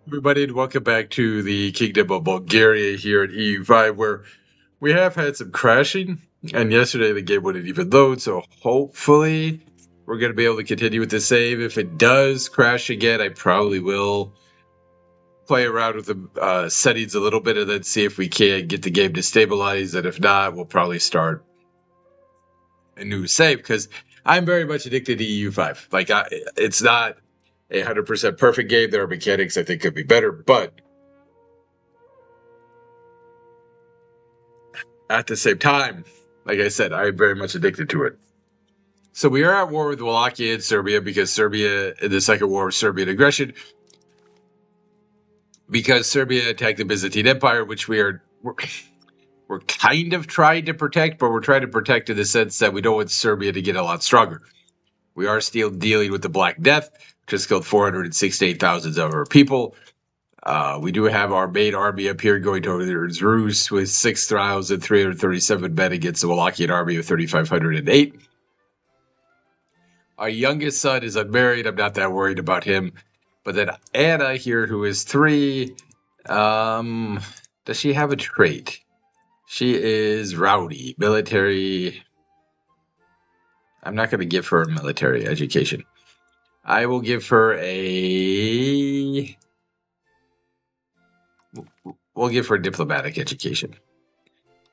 Everybody, and welcome back to the Kingdom of Bulgaria here at EU5, where we have had some crashing, and yesterday the game wouldn't even load, so hopefully we're going to be able to continue with the save. If it does crash again, I probably will play around with the settings a little bit and then see if we can get the game to stabilize, and if not, we'll probably start a new save, because I'm very much addicted to EU5. It's not 100% perfect game. There are mechanics I think could be better, but at the same time, like I said, I'm very much addicted to it. So we are at war with Wallachia and Serbia because Serbia, in the second war of Serbian aggression, because Serbia attacked the Byzantine Empire, which we're kind of trying to protect, but we're trying to protect in the sense that we don't want Serbia to get a lot stronger. We are still dealing with the Black Death, which has killed 468,000 of our people. We do have our main army up here going towards Rus with 6,337 men against the Wallachian army of 3,508. Our youngest son is unmarried. I'm not that worried about him. But then Anna here, who is 3, does she have a trait? She is rowdy, military. I'm not going to give her a military education. I will give her a... We'll give her a diplomatic education.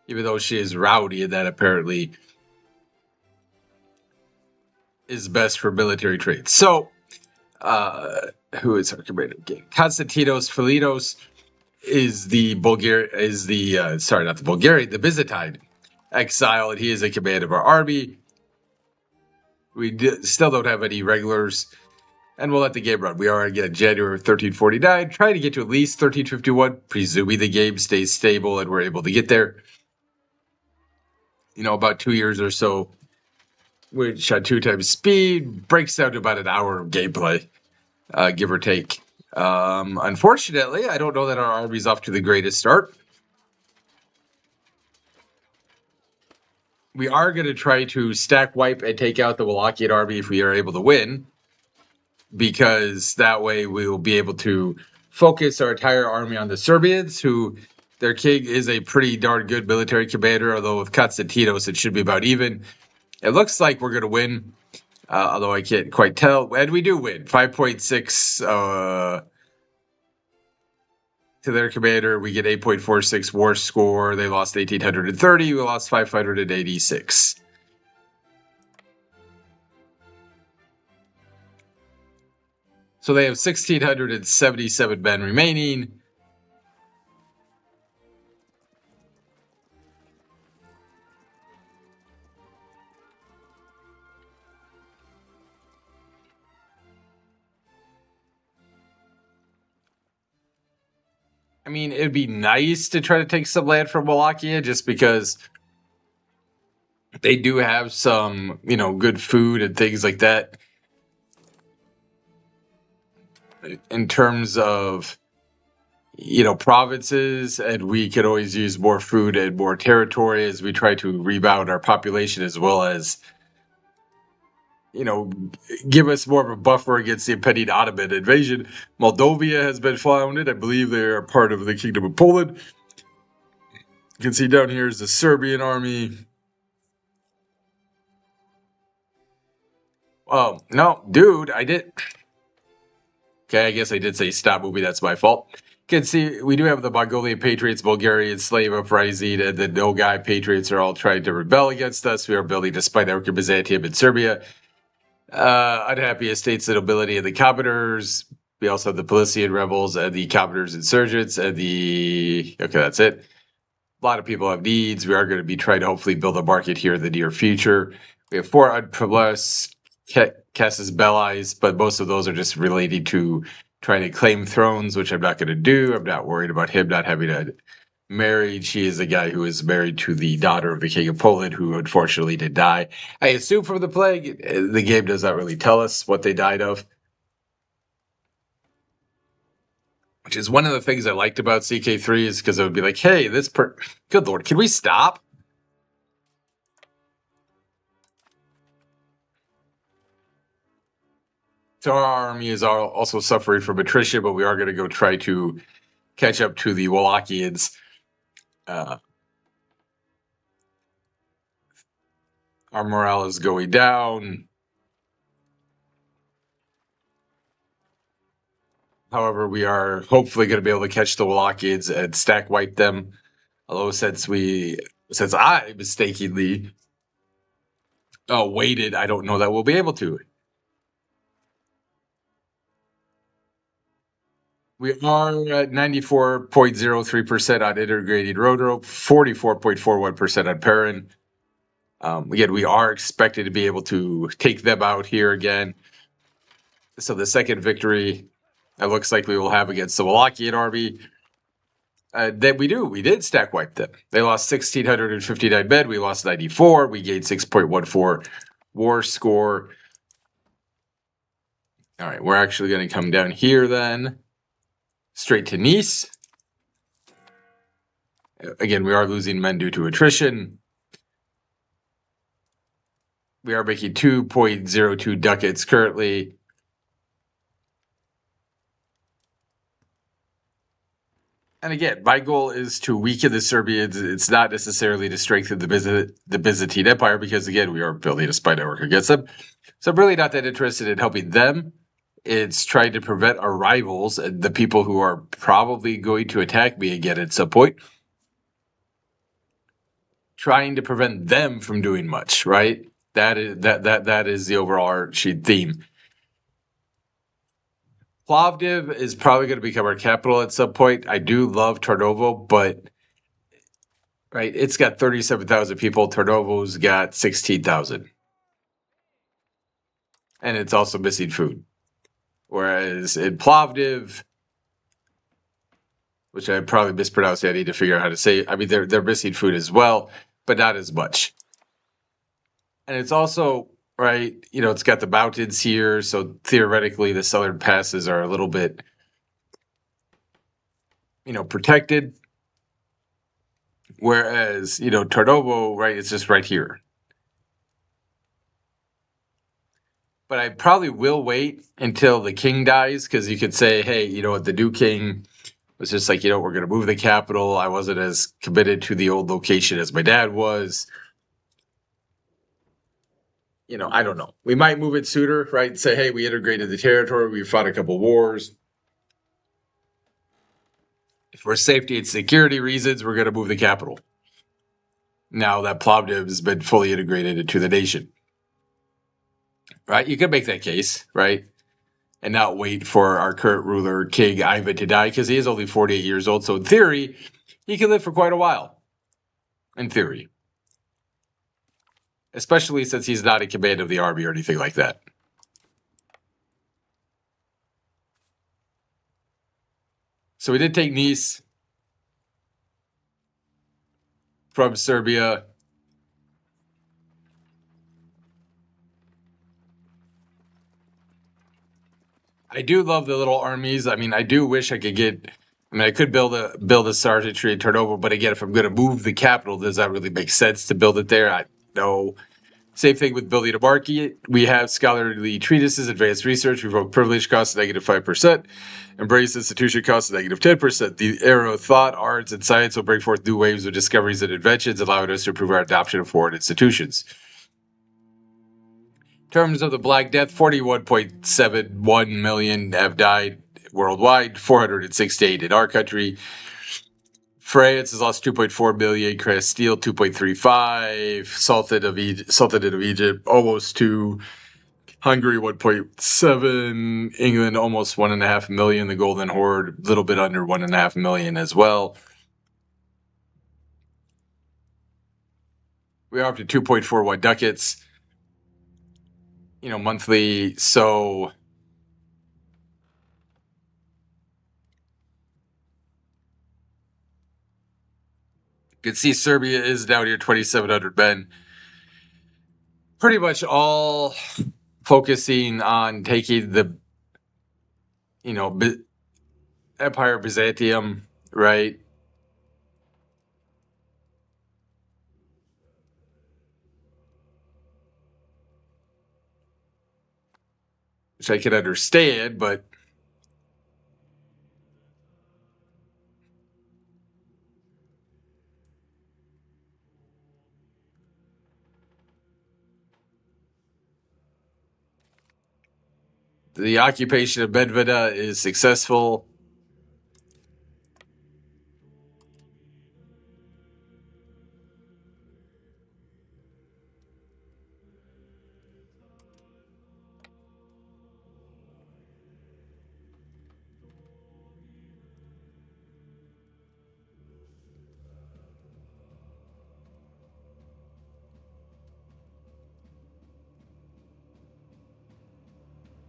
Even though she is rowdy, and that apparently is best for military traits. So, who is our commander? Konstantinos Filinos is the the Byzantine exile, and he is in command of our army. We still don't have any regulars, and we'll let the game run. We are again January 1349, trying to get to at least 1351, presuming the game stays stable and we're able to get there. You know, about 2 years or so, which at 2 times speed breaks down to about an hour of gameplay, give or take. Unfortunately, I don't know that our army's off to the greatest start. We are going to try to stack wipe and take out the Wallachian army if we are able to win, because that way we will be able to focus our entire army on the Serbians, who their king is a pretty darn good military commander, although with Konstantinos it should be about even. It looks like we're going to win, although I can't quite tell. And we do win, 5.6 to their commander. We get 8.46 war score. They lost 1,830. We lost 586. So they have 1,677 men remaining. I mean, it'd be nice to try to take some land from Wallachia, just because they do have some, good food and things like that. In terms of, provinces, and we could always use more food and more territory as we try to rebound our population, as well as, give us more of a buffer against the impending Ottoman invasion. Moldova has been founded. I believe they are part of the Kingdom of Poland. You can see down here is the Serbian army. Oh, no, dude, I did. Okay, I guess I did say stop movie. That's my fault. You can see we do have the Mongolian Patriots, Bulgarian slave uprising, and the Nogai Patriots are all trying to rebel against us. We are building despite our Byzantium in Serbia. Unhappy estates and nobility of the Commodores. We also have the Palestinian rebels and the Commodores insurgents and okay, that's it. A lot of people have needs. We are going to be trying to hopefully build a market here in the near future. We have 4 unprogressed casus belli, but most of those are just related to trying to claim thrones, which I'm not going to do. I'm not worried about him not having a married. She is a guy who is married to the daughter of the King of Poland, who unfortunately did die. I assume from the plague. The game does not really tell us what they died of, which is one of the things I liked about CK3, is because it would be like, hey, good lord, can we stop? So our army is also suffering from attrition, but we are going to go try to catch up to the Wallachians. Our morale is going down. However, we are hopefully going to be able to catch the Wallachians and stack wipe them. Although since I mistakenly waited, I don't know that we'll be able to. We are at 94.03% on integrated road rope, 44.41% on Perrin. Again, we are expected to be able to take them out here again. So the second victory, it looks like we will have against the Wallachian army. Then we did stack wipe them. They lost 1,659 men. We lost 94. We gained 6.14 war score. All right, we're actually going to come down here then, straight to Nice. Again, we are losing men due to attrition. We are making 2.02 ducats currently. And again, my goal is to weaken the Serbians. It's not necessarily to strengthen the Byzantine Empire, because again, we are building a spy network against them. So I'm really not that interested in helping them. It's trying to prevent our rivals and the people who are probably going to attack me again at some point. Trying to prevent them from doing much, right? That is the overarching theme. Plovdiv is probably going to become our capital at some point. I do love Tarnovo, but right, it's got 37,000 people. Tarnovo's got 16,000. And it's also missing food. Whereas in Plovdiv, which I probably mispronounced, I need to figure out how to say. I mean, they're missing food as well, but not as much. And it's also, right, it's got the mountains here, so theoretically the southern passes are a little bit, protected. Whereas, Tarnovo, right, it's just right here. But I probably will wait until the king dies, because you could say, hey, the new king was just like, we're going to move the capital. I wasn't as committed to the old location as my dad was. I don't know. We might move it sooner, right? Say, hey, we integrated the territory. We fought a couple wars. For safety and security reasons, we're going to move the capital. Now that Plovdiv has been fully integrated into the nation. Right? You could make that case, right? And not wait for our current ruler, King Ivan, to die, because he is only 48 years old. So in theory, he can live for quite a while. In theory. Especially since he's not in command of the army or anything like that. So we did take Nice from Serbia. I do love the little armies. I mean, I do wish I could I could build a sergeantry and turn over, but again, if I'm going to move the capital, does that really make sense to build it there? I know. Same thing with building a market. We have scholarly treatises, advanced research, revoke privilege costs -5%, embrace institution costs -10%. The era of thought, arts, and science will bring forth new waves of discoveries and inventions, allowing us to improve our adoption of foreign institutions. In terms of the Black Death, 41.71 million have died worldwide, 468 in our country. France has lost 2.4 million, Castile 2.35, Sultanate of Egypt almost 2, Hungary 1.7, England almost 1.5 million, the Golden Horde a little bit under 1.5 million as well. We are up to 2.41 ducats, monthly, so you can see Serbia is down here 2,700 men. Pretty much all focusing on taking the, Empire of Byzantium, right? which I can understand, but the occupation of Medveda is successful.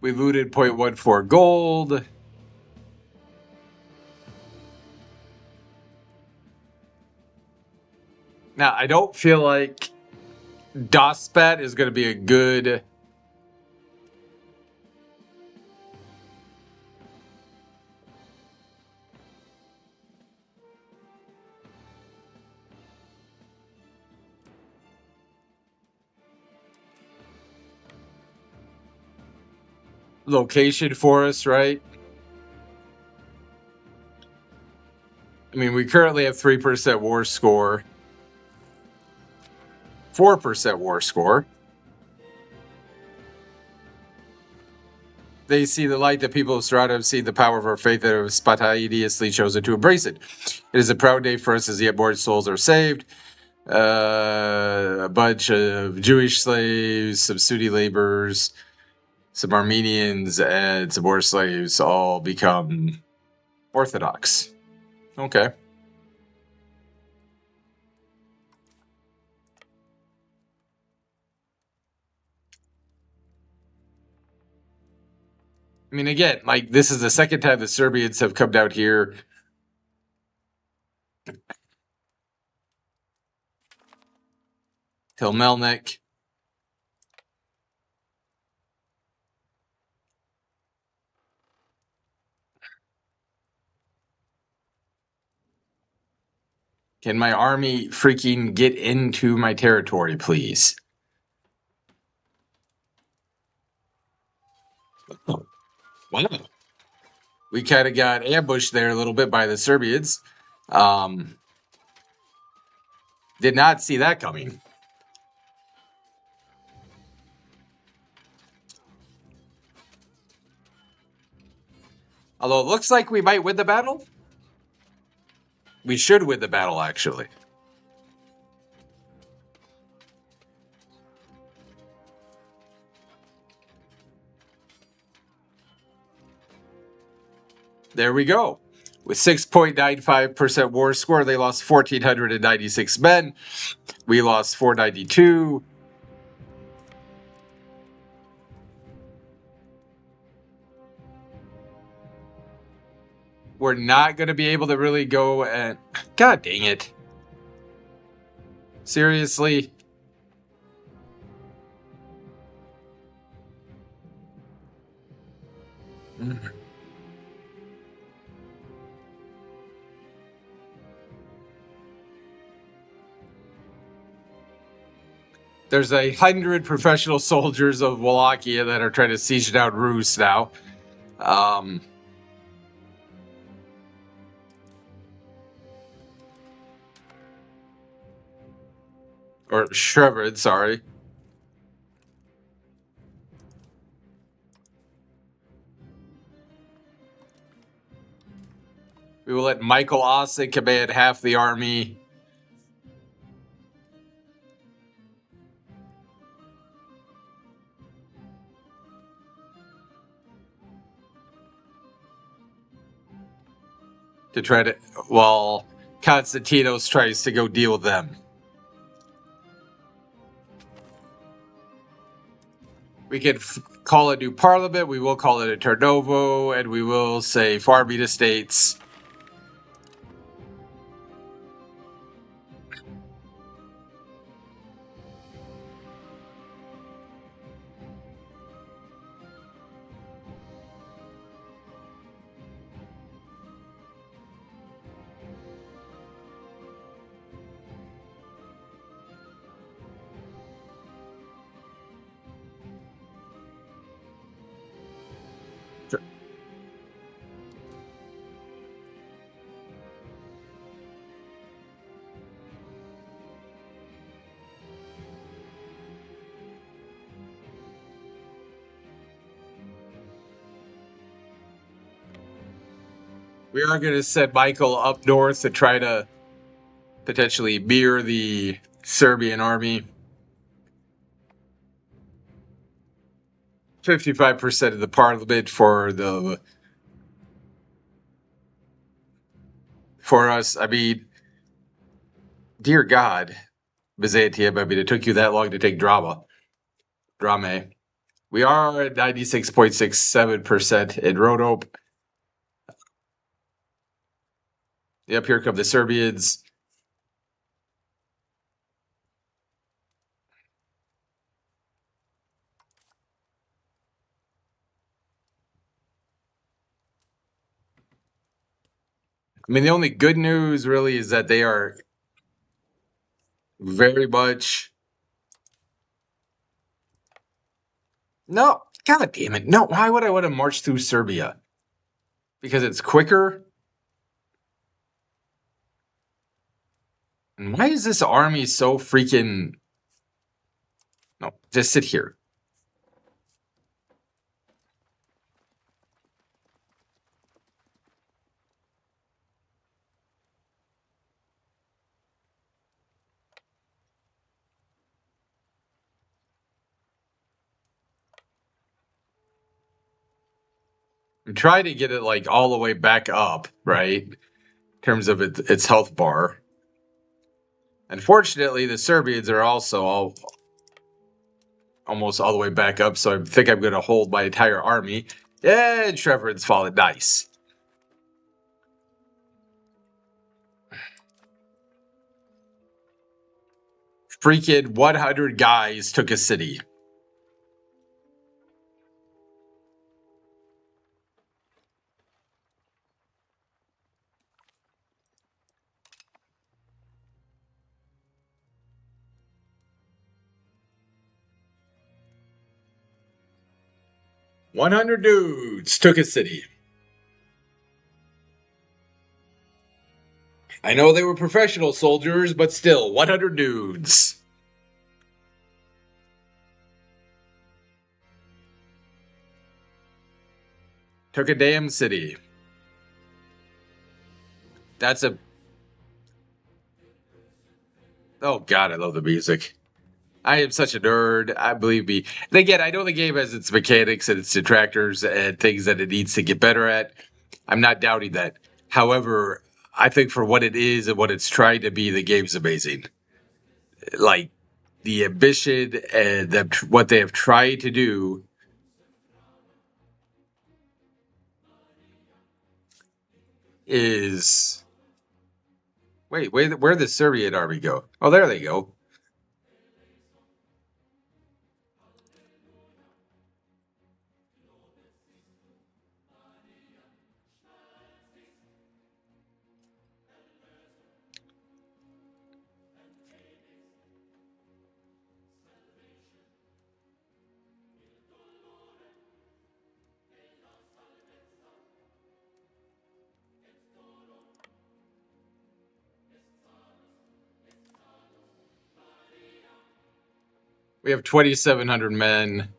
We looted 0.14 gold. Now, I don't feel like Dospat is going to be a good location for us, right? I mean, we currently have 3% war score, 4% war score. They see the light that people of Serrata have seen the power of our faith and have spontaneously chosen to embrace it. It is a proud day for us as yet more souls are saved. A bunch of Jewish slaves, some Sunni laborers, some Armenians, and some more slaves all become Orthodox. Okay. I mean, again, like, this is the second time the Serbians have come down here. Till Melnik. Can my army freaking get into my territory, please? Oh, wow. We kind of got ambushed there a little bit by the Serbians. Did not see that coming. Although it looks like we might win the battle. We should win the battle, actually. There we go. With 6.95% war score, they lost 1,496 men. We lost 492. We're not going to be able to really go and... God dang it. Seriously? There's 100 professional soldiers of Wallachia that are trying to siege down Rus now. Or Shrevered, sorry. We will let Michael Ossick command half the army. To try to... While Konstantinos tries to go deal with them. We can call a new parliament. We will call it a Turnovo. And we will say farming estates. We are going to send Michael up north to try to potentially mirror the Serbian army. 55% of the parliament for us. I mean, dear God, Byzantium. I mean, it took you that long to take drama. We are at 96.67% in Roanoke. Yep, here come the Serbians. I mean, the only good news really is that they are very much. No, God damn it. No, why would I want to march through Serbia? Because it's quicker? And why is this army so freaking. No, just sit here. I'm trying to get it like all the way back up, right? In terms of its health bar. Unfortunately, the Serbians are also almost all the way back up, so I think I'm going to hold my entire army. And Trevor's fallen. Nice. Freaking 100 guys took a city. "100 dudes took a city." I know they were professional soldiers, but still, 100 dudes. Took a damn city. That's a. Oh, God, I love the music. I am such a nerd. I believe me. And again, I know the game has its mechanics and its detractors and things that it needs to get better at. I'm not doubting that. However, I think for what it is and what it's trying to be, the game's amazing. Like the ambition and what they have tried to do is. Wait, where'd the Serbian army go? Oh, there they go. We have 2,700 men.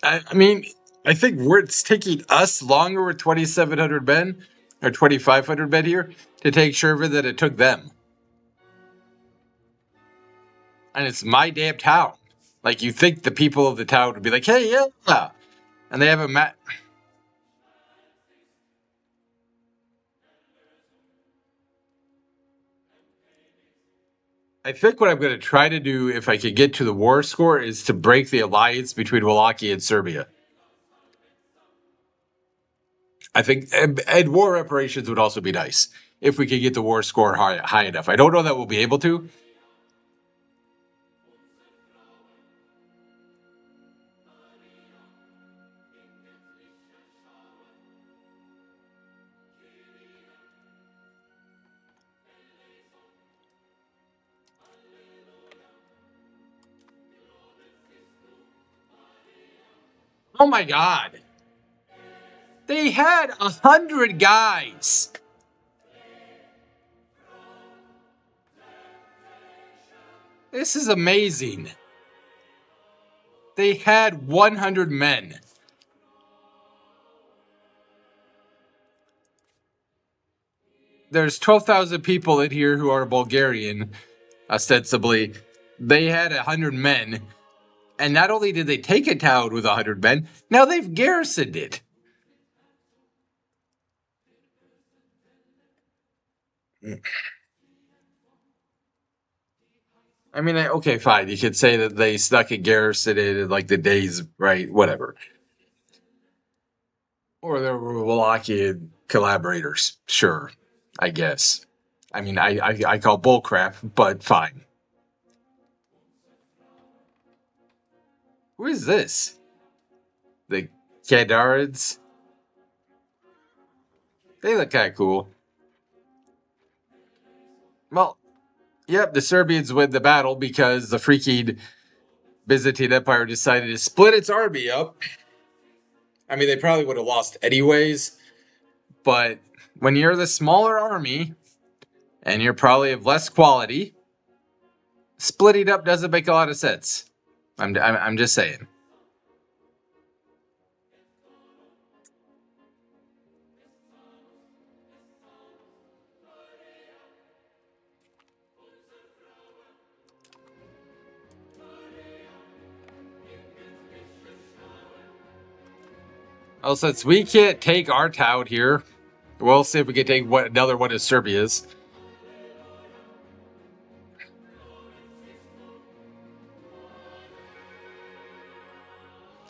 I mean, I think it's taking us longer with 2,700 men or 2,500 men here to take Sherva than it took them. And it's my damn town. Like, you think the people of the town would be like, hey, yeah. And they have a map. I think what I'm going to try to do, if I could get to the war score, is to break the alliance between Wallachia and Serbia. I think, and war reparations would also be nice if we could get the war score high enough. I don't know that we'll be able to. Oh my God. They had 100 guys. This is amazing. They had 100 men. There's 12,000 people in here who are Bulgarian, ostensibly. They had 100 men. And not only did they take a town with 100 men, now they've garrisoned it. I mean, okay, fine. You could say that they stuck a garrison in like the days, right? Whatever. Or they were Wallachia collaborators. Sure, I guess. I mean, I call bullcrap, but fine. Who is this? The Kadarids? They look kind of cool. Well, yep, the Serbians win the battle because the freaking Byzantine Empire decided to split its army up. I mean, they probably would have lost anyways, but when you're the smaller army and you're probably of less quality, splitting up doesn't make a lot of sense. I'm just saying. Well, since we can't take our town here, we'll see if we can take another one of Serbia's.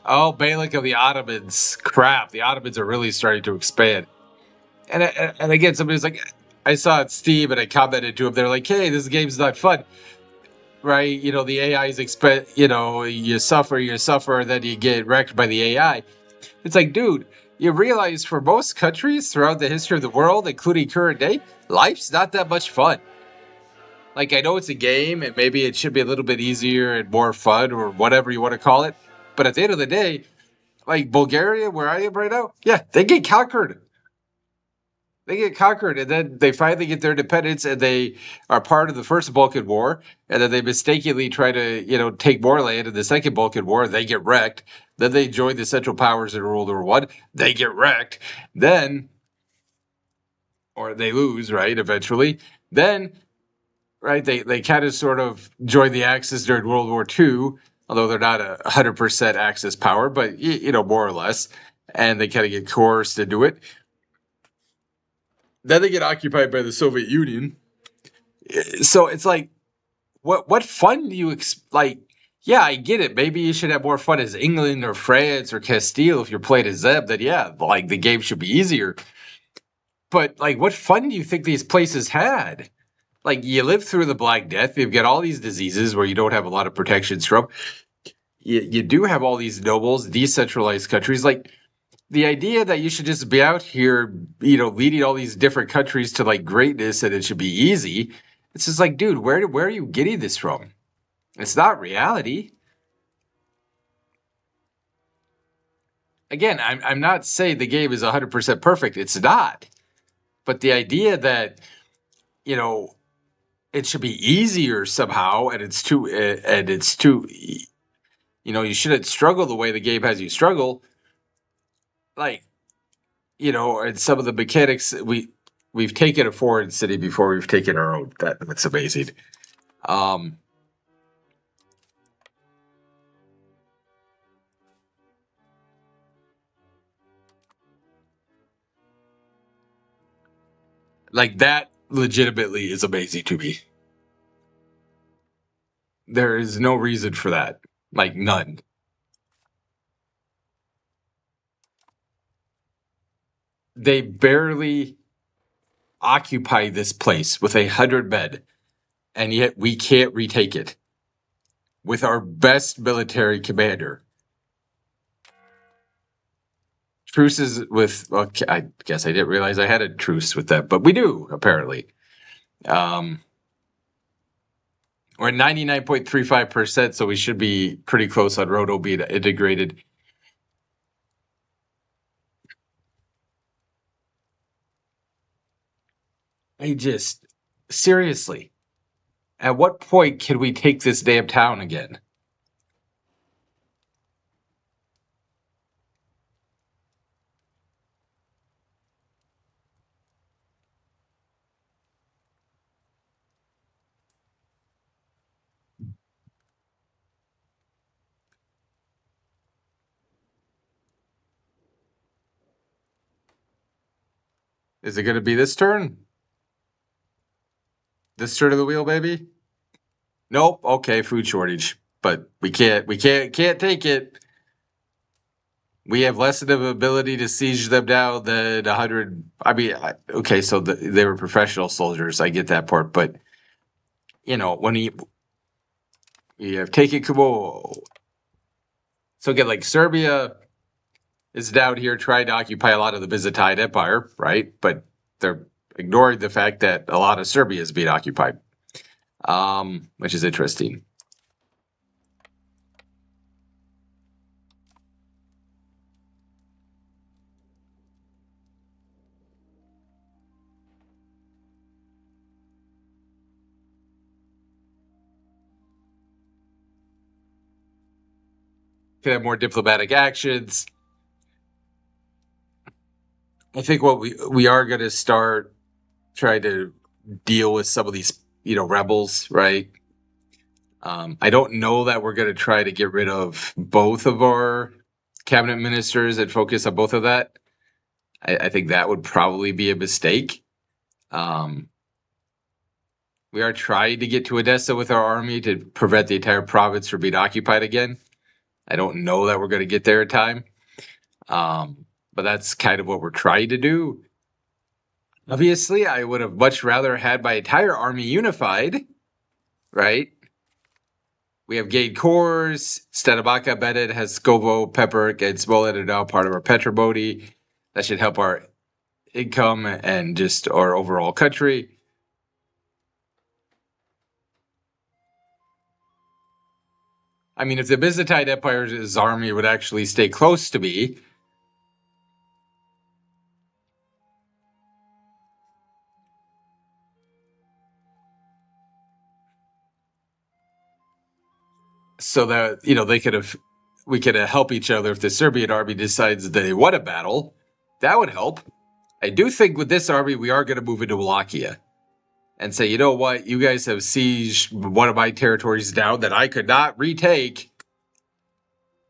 Oh, Beylik of the Ottomans. Crap, the Ottomans are really starting to expand. And again, somebody's like, I saw it Steam and I commented to him. They're like, hey, this game's not fun. Right? You know, the AI is you suffer, and then you get wrecked by the AI. It's like, dude, you realize for most countries throughout the history of the world, including current day, life's not that much fun. Like, I know it's a game and maybe it should be a little bit easier and more fun or whatever you want to call it. But at the end of the day, like Bulgaria, where I am right now, yeah, they get conquered. They get conquered and then they finally get their independence and they are part of the first Balkan War. And then they mistakenly try to, take more land in the second Balkan War. They get wrecked. Then they join the Central Powers in World War One. They get wrecked. Then, or they lose, right, eventually. Then, right, they kind of sort of join the Axis during World War Two, although they're not 100% Axis power, but, more or less. And they kind of get coerced into it. Then they get occupied by the Soviet Union. So it's like, what fun do you like? Yeah, I get it. Maybe you should have more fun as England or France or Castile if you're playing as them. Then yeah, like the game should be easier. But like, what fun do you think these places had? Like, you live through the Black Death. You've got all these diseases where you don't have a lot of protections from. You do have all these nobles, decentralized countries. Like, the idea that you should just be out here, leading all these different countries to like greatness and it should be easy. It's just like, dude, where are you getting this from? It's not reality. Again, I'm not saying the game is 100% perfect. It's not. But the idea that, you know, it should be easier somehow and it's too you shouldn't struggle the way the game has you struggle. Like, and some of the mechanics we've taken a foreign city before we've taken our own. That's amazing. Um, like that legitimately is amazing to me. There is no reason for that. Like none. They barely occupy this place with 100 men, and yet we can't retake it with our best military commander. Truces with, well, I guess I didn't realize I had a truce with them, but we do apparently. Um, we're at 99.35%, so we should be pretty close on Roto being integrated. I just, seriously, At what point can we take this damn town again? Is it going to be this turn? This turn of the wheel, baby? Nope. Okay, food shortage, but we can't take it. We have less of an ability to siege them now than 100. I mean, okay, so they were professional soldiers. I get that part, but when you have taken Kubo. So again, like Serbia is down here trying to occupy a lot of the Byzantine Empire, right? But they're ignoring the fact that a lot of Serbia is being occupied, which is interesting. Could have more diplomatic actions. I think what we are going to start trying to deal with some of these, rebels, right? I don't know that we're going to try to get rid of both of our cabinet ministers and focus on both of that. I think that would probably be a mistake. We are trying to get to Odessa with our army to prevent the entire province from being occupied again. I don't know that we're going to get there in time. But that's kind of what we're trying to do. Obviously, I would have much rather had my entire army unified, right? We have gained cores. Stenabaka, Bennett, Haskovo, Pepper, and Smollett are now part of our Petrobody. That should help our income and just our overall country. I mean, if the Byzantine Empire's army would actually stay close to me, so that we could help each other if the Serbian army decides they want a battle, that would help. I do think with this army we are going to move into Wallachia and say, you know what, you guys have sieged one of my territories down that I could not retake,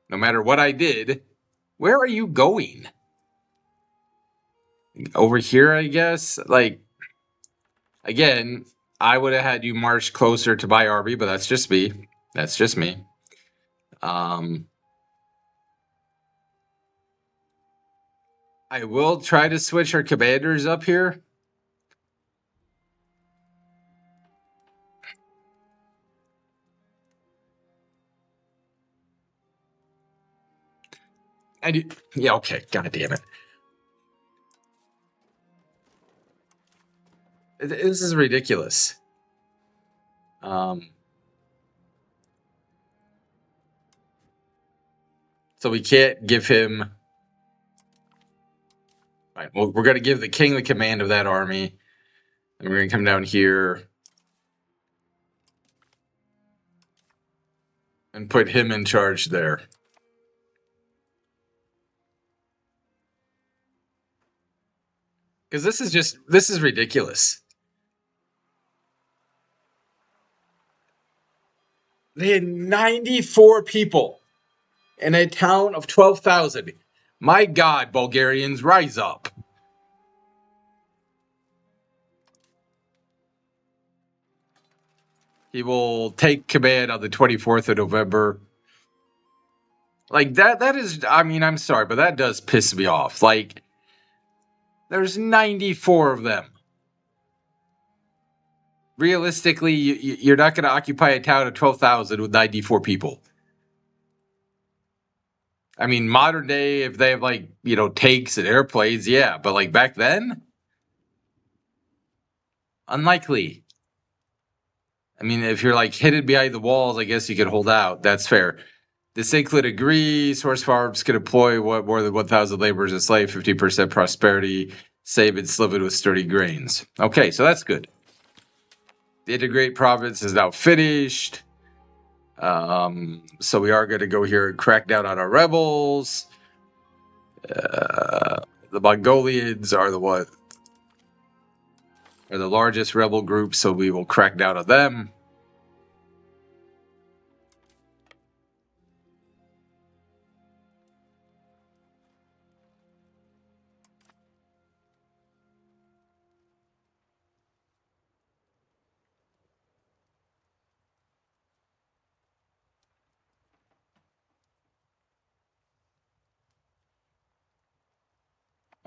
no matter what I did. Where are you going? Over here, I guess. Like, again, I would have had you march closer to my army, but that's just me. That's just me. I will try to switch our commanders up here. And yeah, okay. God damn it. This is ridiculous. So we can't give him. Right. Well, we're going to give the king the command of that army. And we're going to come down here and put him in charge there. Because this is ridiculous. They had 94 people in a town of 12,000. My God, Bulgarians, rise up. He will take command on the 24th of November. Like, that is, I mean, I'm sorry, but that does piss me off. Like, there's 94 of them. Realistically, you're not going to occupy a town of 12,000 with 94 people. I mean, modern day, if they have, like, tanks and airplanes, yeah. But, like, back then? Unlikely. I mean, if you're, like, hidden behind the walls, I guess you could hold out. That's fair. The Cyclid agrees. Horse farms can employ more than 1,000 laborers a slave, 50% prosperity, save and sliven with sturdy grains. Okay, so that's good. The integrate province is now finished. So we are going to go here and crack down on our rebels. The Mongolians are the largest rebel group, so we will crack down on them.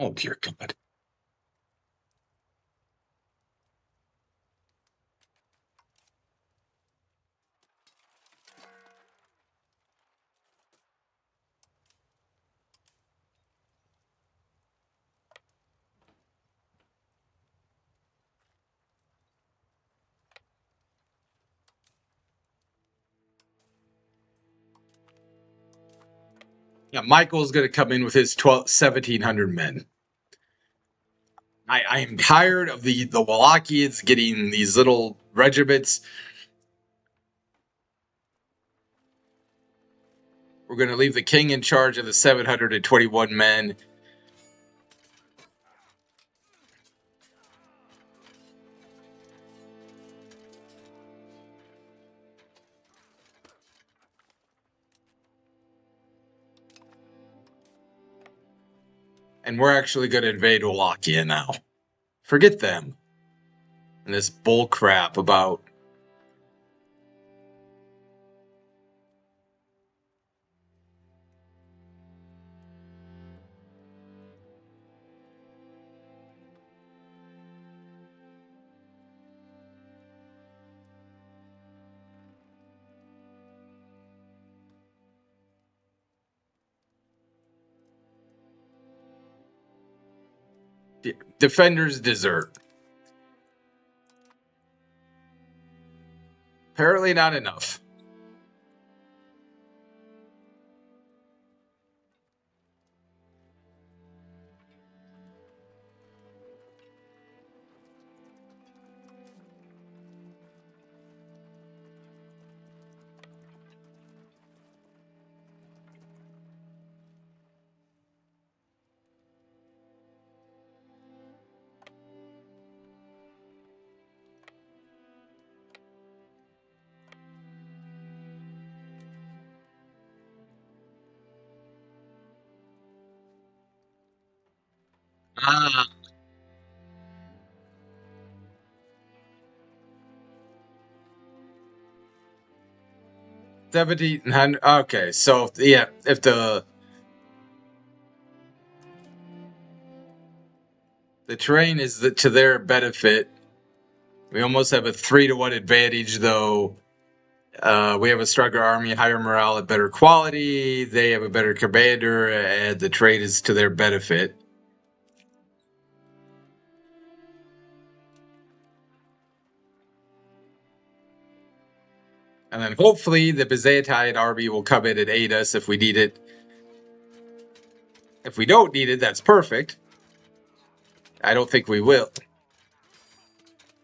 Oh dear God. Yeah, Michael's going to come in with his 1,700 men. I am tired of the Wallachians getting these little regiments. We're going to leave the king in charge of the 721 men. And we're actually going to invade Wallachia now. Forget them. And this bull crap about defenders desert. Apparently not enough. Ah, 1,700. Okay, so yeah, if the terrain is to their benefit, we almost have a 3-to-1 advantage, though. We have a stronger army, higher morale, and better quality. They have a better commander, and the trade is to their benefit. And then hopefully the Byzantine army will come in and aid us if we need it. If we don't need it, that's perfect. I don't think we will.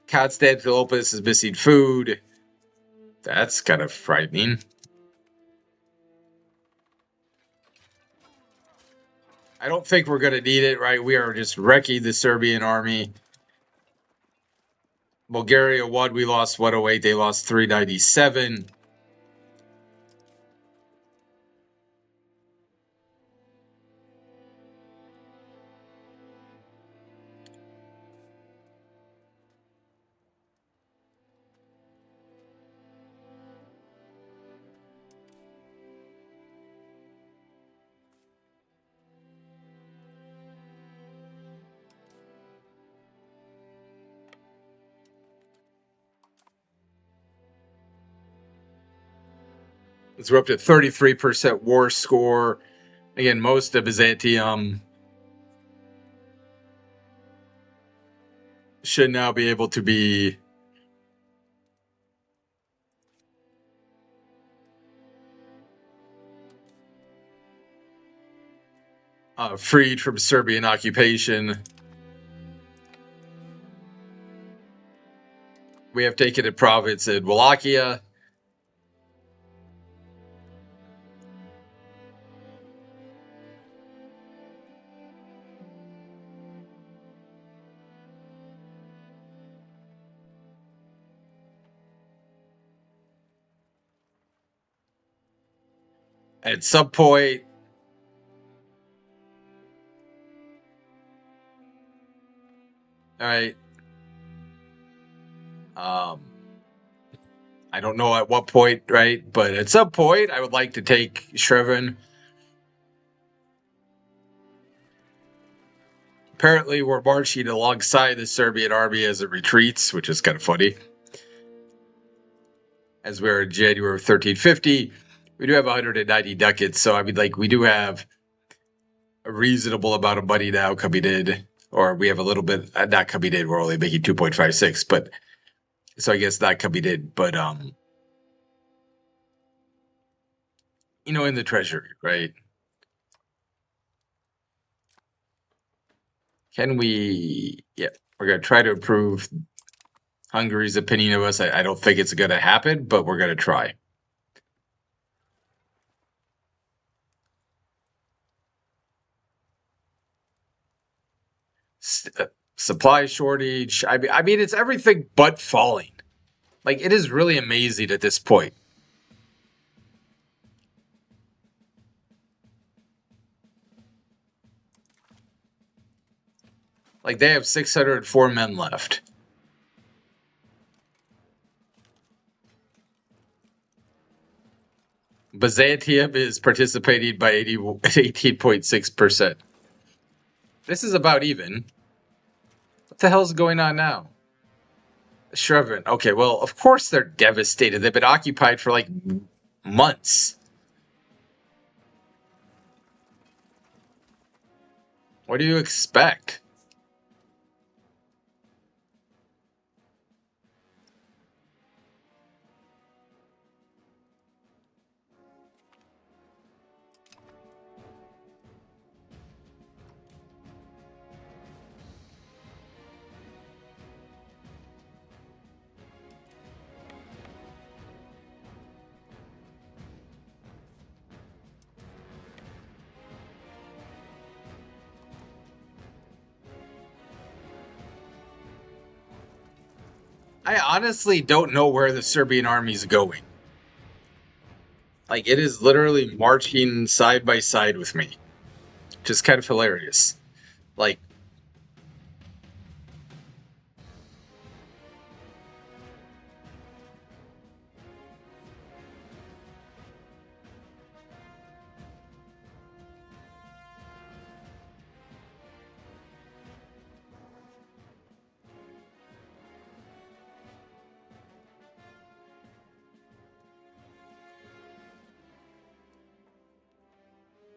Constantinople is missing food. That's kind of frightening. I don't think we're going to need it, right? We are just wrecking the Serbian army. Bulgaria won. We lost 108. They lost 397. We're up to 33% war score. Again, most of Byzantium should now be able to be freed from Serbian occupation. We have taken a province in Wallachia. At some point, all right. I don't know at what point, right? But at some point, I would like to take Shreven. Apparently, we're marching alongside the Serbian army as it retreats, which is kind of funny. As we're in January of 1350, we do have 190 ducats. So, I mean, like, we do have a reasonable amount of money now coming in, or we have a little bit not coming in. We're only making 2.56, but so I guess not coming in, but in the treasury, right? Can we? Yeah, we're gonna try to improve Hungary's opinion of us. I don't think it's gonna happen, but we're gonna try. Supply shortage. I mean, it's everything but falling. Like, it is really amazing at this point. Like, they have 604 men left. Byzantium is participating by 18.6%. This is about even. What the hell's going on now? Shreven. Okay, well, of course they're devastated. They've been occupied for like months. What do you expect? I honestly don't know where the Serbian army's going. Like, it is literally marching side by side with me. Just kind of hilarious. Like,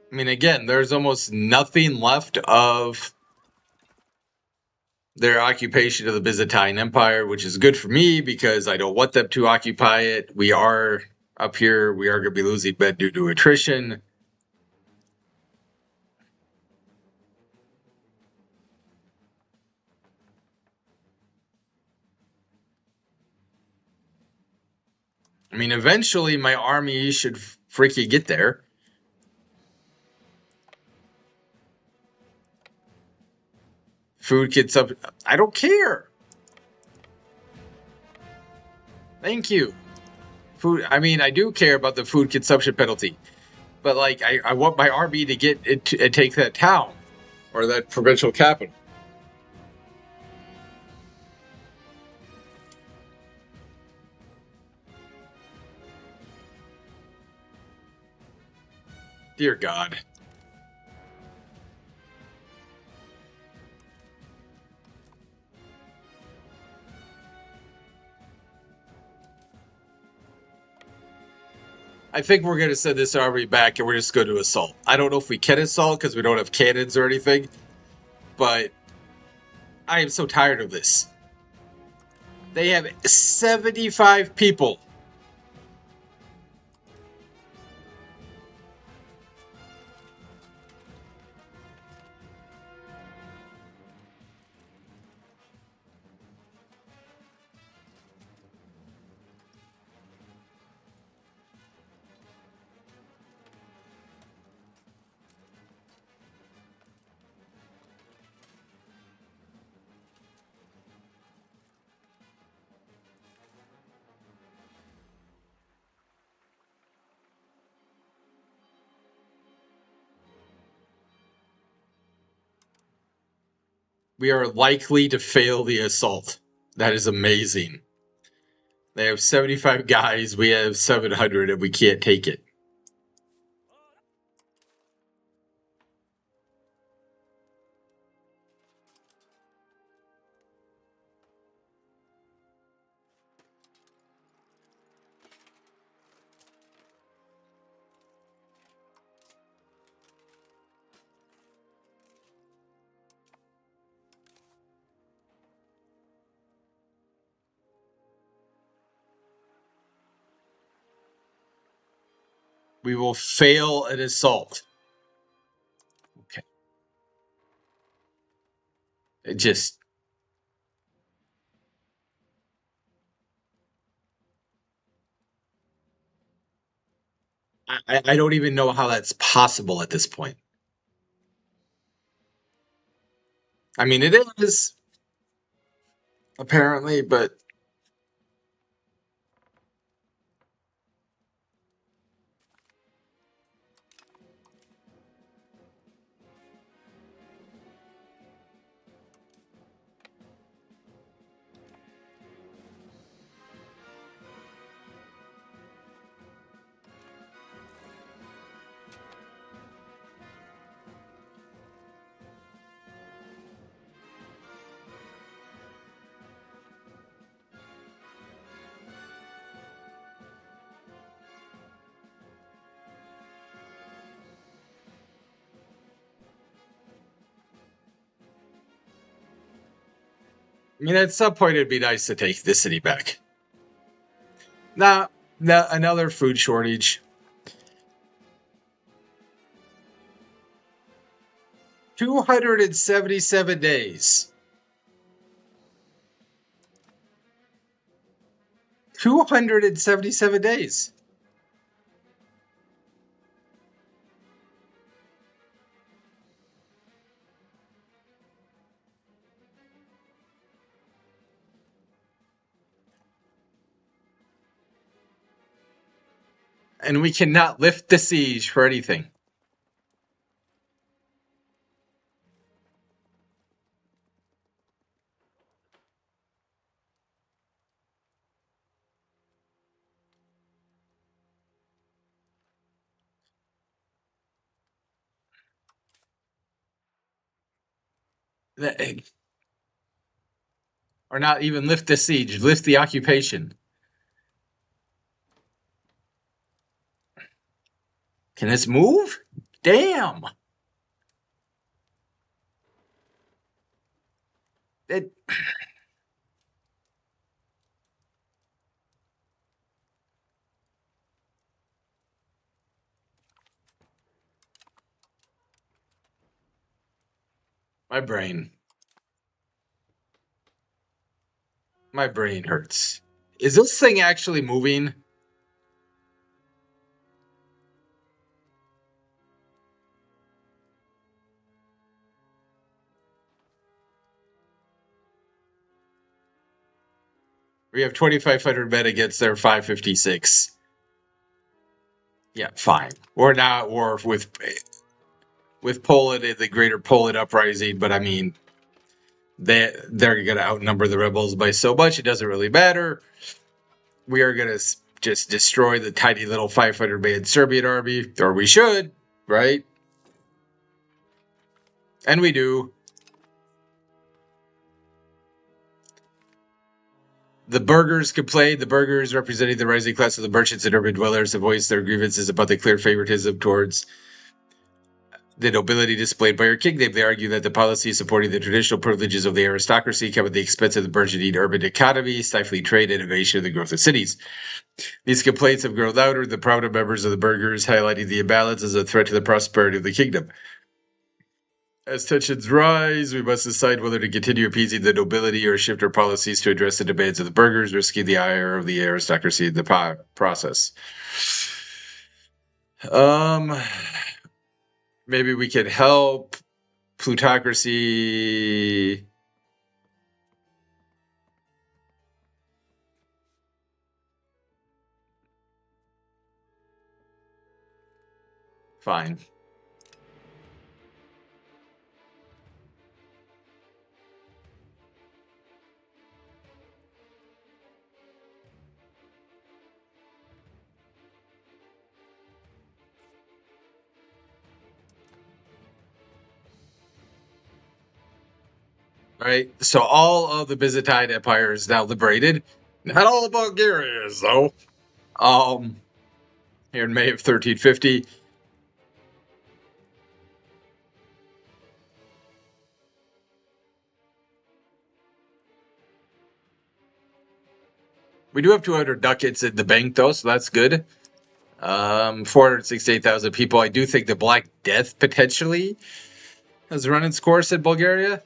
I mean, again, there's almost nothing left of their occupation of the Byzantine Empire, which is good for me because I don't want them to occupy it. We are up here, we are going to be losing men due to attrition. I mean, eventually my army should freaking get there. Food gets up. I don't care. Thank you. Food. I mean, I do care about the food consumption penalty, but like, I want my army to get it and take that town or that provincial capital. Dear God. I think we're going to send this army back and we're just going to assault. I don't know if we can assault because we don't have cannons or anything, but I am so tired of this. They have 75 people. We are likely to fail the assault. That is amazing. They have 75 guys, we have 700, and we can't take it. We will fail an assault. Okay. It just. I don't even know how that's possible at this point. I mean, it is, apparently, but I mean, at some point it'd be nice to take the city back. Now, another food shortage. 277 days. 277 days. And we cannot lift the siege for anything. Or not even lift the siege, lift the occupation. Can this move? Damn. It, my brain. My brain hurts. Is this thing actually moving? We have 2,500 men against their 556. Yeah, fine. We're now at war with Poland and the Greater Poland Uprising, but I mean, they're going to outnumber the rebels by so much, it doesn't really matter. We are going to just destroy the tiny little 500-man Serbian army, or we should, right? And we do. The burghers complain. The burghers, representing the rising class of the merchants and urban dwellers, have voiced their grievances about the clear favoritism towards the nobility displayed by our kingdom. They argue that the policy supporting the traditional privileges of the aristocracy come at the expense of the burgeoning urban economy, stifling trade, innovation, and the growth of cities. These complaints have grown louder, the prominent members of the burghers highlighting the imbalance as a threat to the prosperity of the kingdom. As tensions rise, we must decide whether to continue appeasing the nobility or shift our policies to address the demands of the burghers, risking the ire of the aristocracy in the process. Maybe we can help plutocracy. Fine. right? So all of the Byzantine Empire is now liberated. Not all of Bulgaria is, though. Here in May of 1350. We do have 200 ducats in the bank, though, so that's good. 468,000 people. I do think the Black Death potentially has run its course in Bulgaria.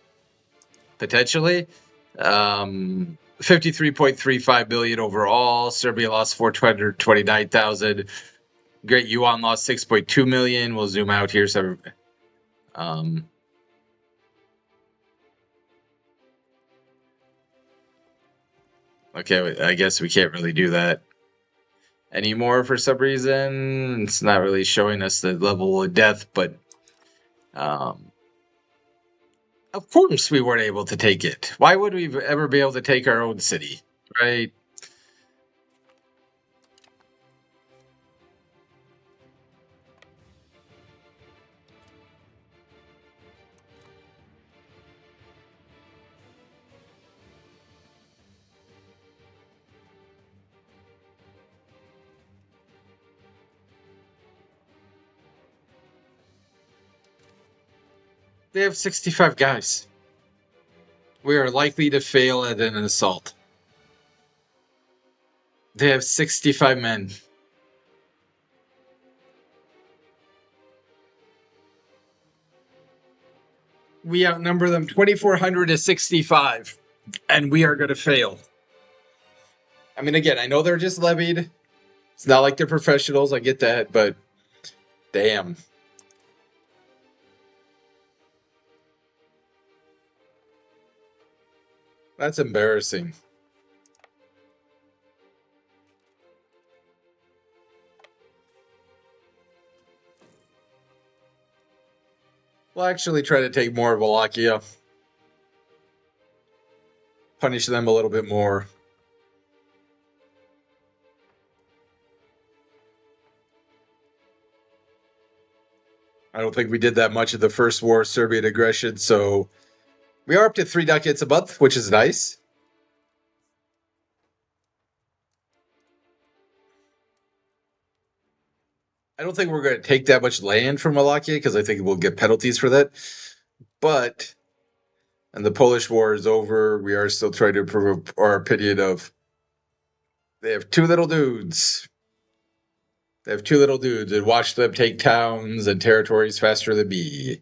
Potentially. 53.35 billion overall. Serbia lost 429,000. Great Yuan lost 6.2 million. We'll zoom out here. So, okay, I guess we can't really do that anymore for some reason. It's not really showing us the level of death, but of course we weren't able to take it. Why would we ever be able to take our own city, right? They have 65 guys. We are likely to fail at an assault. They have 65 men. We outnumber them 2,400 to 65, and we are going to fail. I mean, again, I know they're just levied. It's not like they're professionals. I get that, but damn. That's embarrassing. We'll actually try to take more of Wallachia. Punish them a little bit more. I don't think we did that much of the first war, Serbian aggression, so we are up to 3 ducats a month, which is nice. I don't think we're going to take that much land from Wallachia because I think we'll get penalties for that. But, and the Polish war is over, we are still trying to prove our opinion of they have 2 little dudes. They have 2 little dudes and watch them take towns and territories faster than me.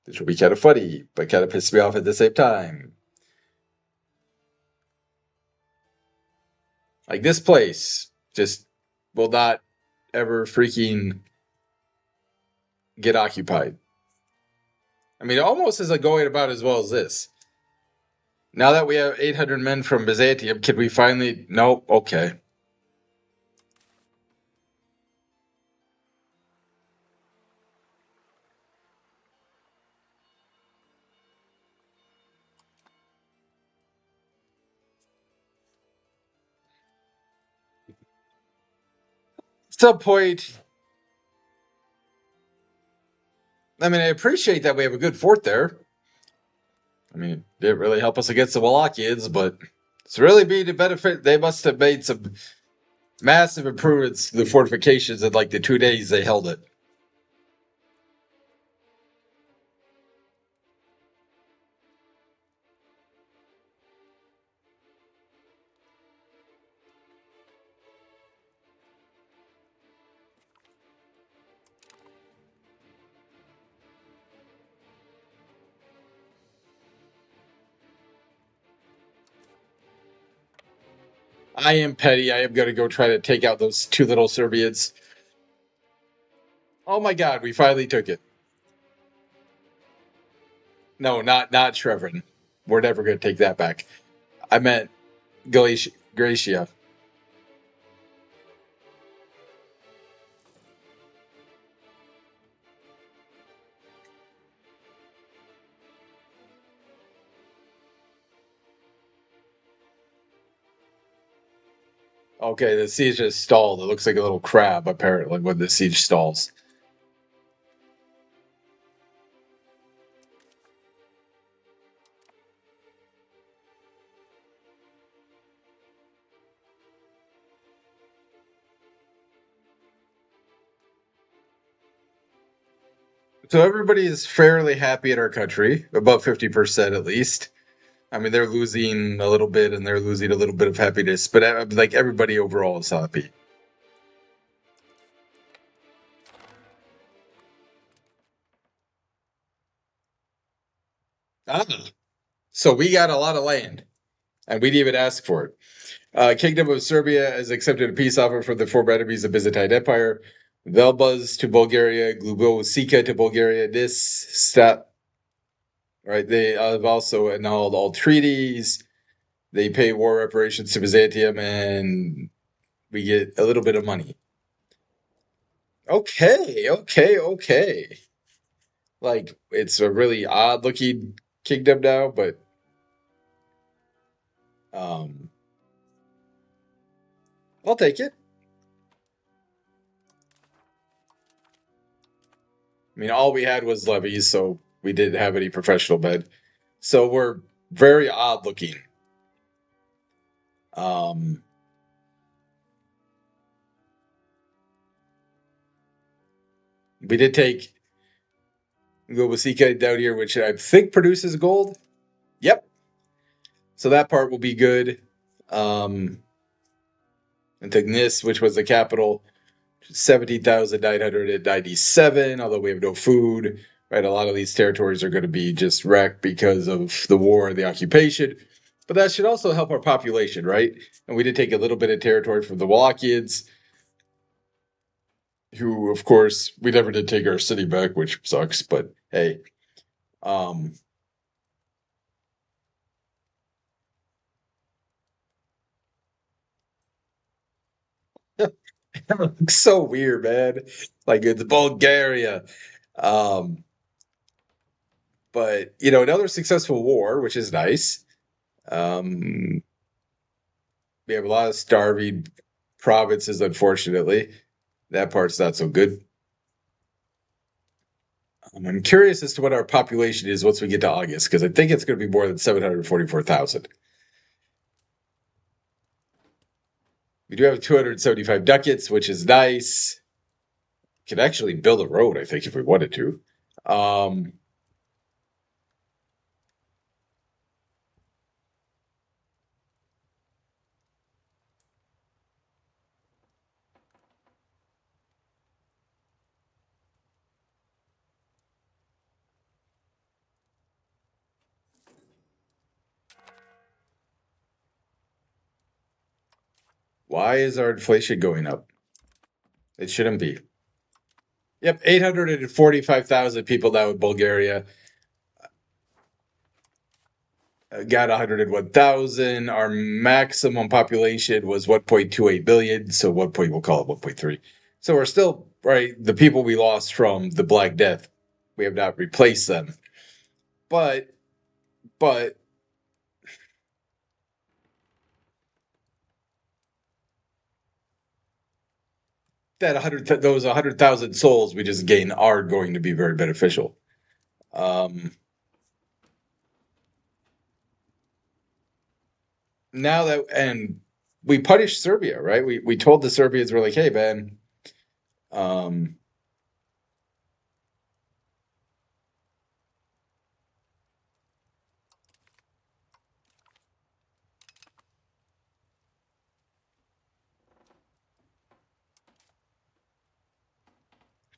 This will be kind of funny, but kind of piss me off at the same time. Like this place just will not ever freaking get occupied. I mean, it almost isn't going about as well as this. Now that we have 800 men from Byzantium, can we finally... Nope, okay. At some point... I mean, I appreciate that we have a good fort there. I mean, it didn't really help us against the Wallachians, but it's really been a benefit. They must have made some massive improvements to the fortifications in like the 2 days they held it. I am petty. I am going to go try to take out those 2 little Serbians. Oh my god, we finally took it. No, not Shrevin. We're never going to take that back. I meant Gracia. Okay, the siege has stalled. It looks like a little crab, apparently, when the siege stalls. So everybody is fairly happy in our country, about 50% at least. I mean, they're losing a little bit and they're losing a little bit of happiness, but like everybody overall is happy. Ah, so we got a lot of land and we didn't even ask for it. Kingdom of Serbia has accepted a peace offer from the former enemies of Byzantine Empire. Velbaz to Bulgaria, Glubovsika to Bulgaria. This step, right? They have also annulled all treaties. They pay war reparations to Byzantium, and we get a little bit of money. Okay, okay, okay. Like it's a really odd looking kingdom now, but um, I'll take it. I mean, all we had was levies, so we didn't have any professional men. So we're very odd looking. Um, we did take Globosika down here, which I think produces gold. Yep. So that part will be good. Um, and Tignis, which was the capital, 17,997, although we have no food, right? A lot of these territories are going to be just wrecked because of the war and the occupation. But that should also help our population, right? And we did take a little bit of territory from the Wallachians, who, of course, we never did take our city back, which sucks, but hey. Um, it looks so weird, man. Like it's Bulgaria. Um, but, another successful war, which is nice. Um, we have a lot of starving provinces, unfortunately. That part's not so good. I'm curious as to what our population is once we get to August, because I think it's going to be more than 744,000. We do have 275 ducats, which is nice. Could actually build a road, I think, if we wanted to. Um, why is our inflation going up? It shouldn't be. Yep, 845,000 people now in Bulgaria. Got 101,000. Our maximum population was 1.28 billion, so we'll call it 1.3. So we're still right. The people we lost from the Black Death, we have not replaced them. But but that 100,000 souls we just gain are going to be very beneficial. Um, Now that and we punished Serbia, right? We told the Serbians we're like, hey man, um,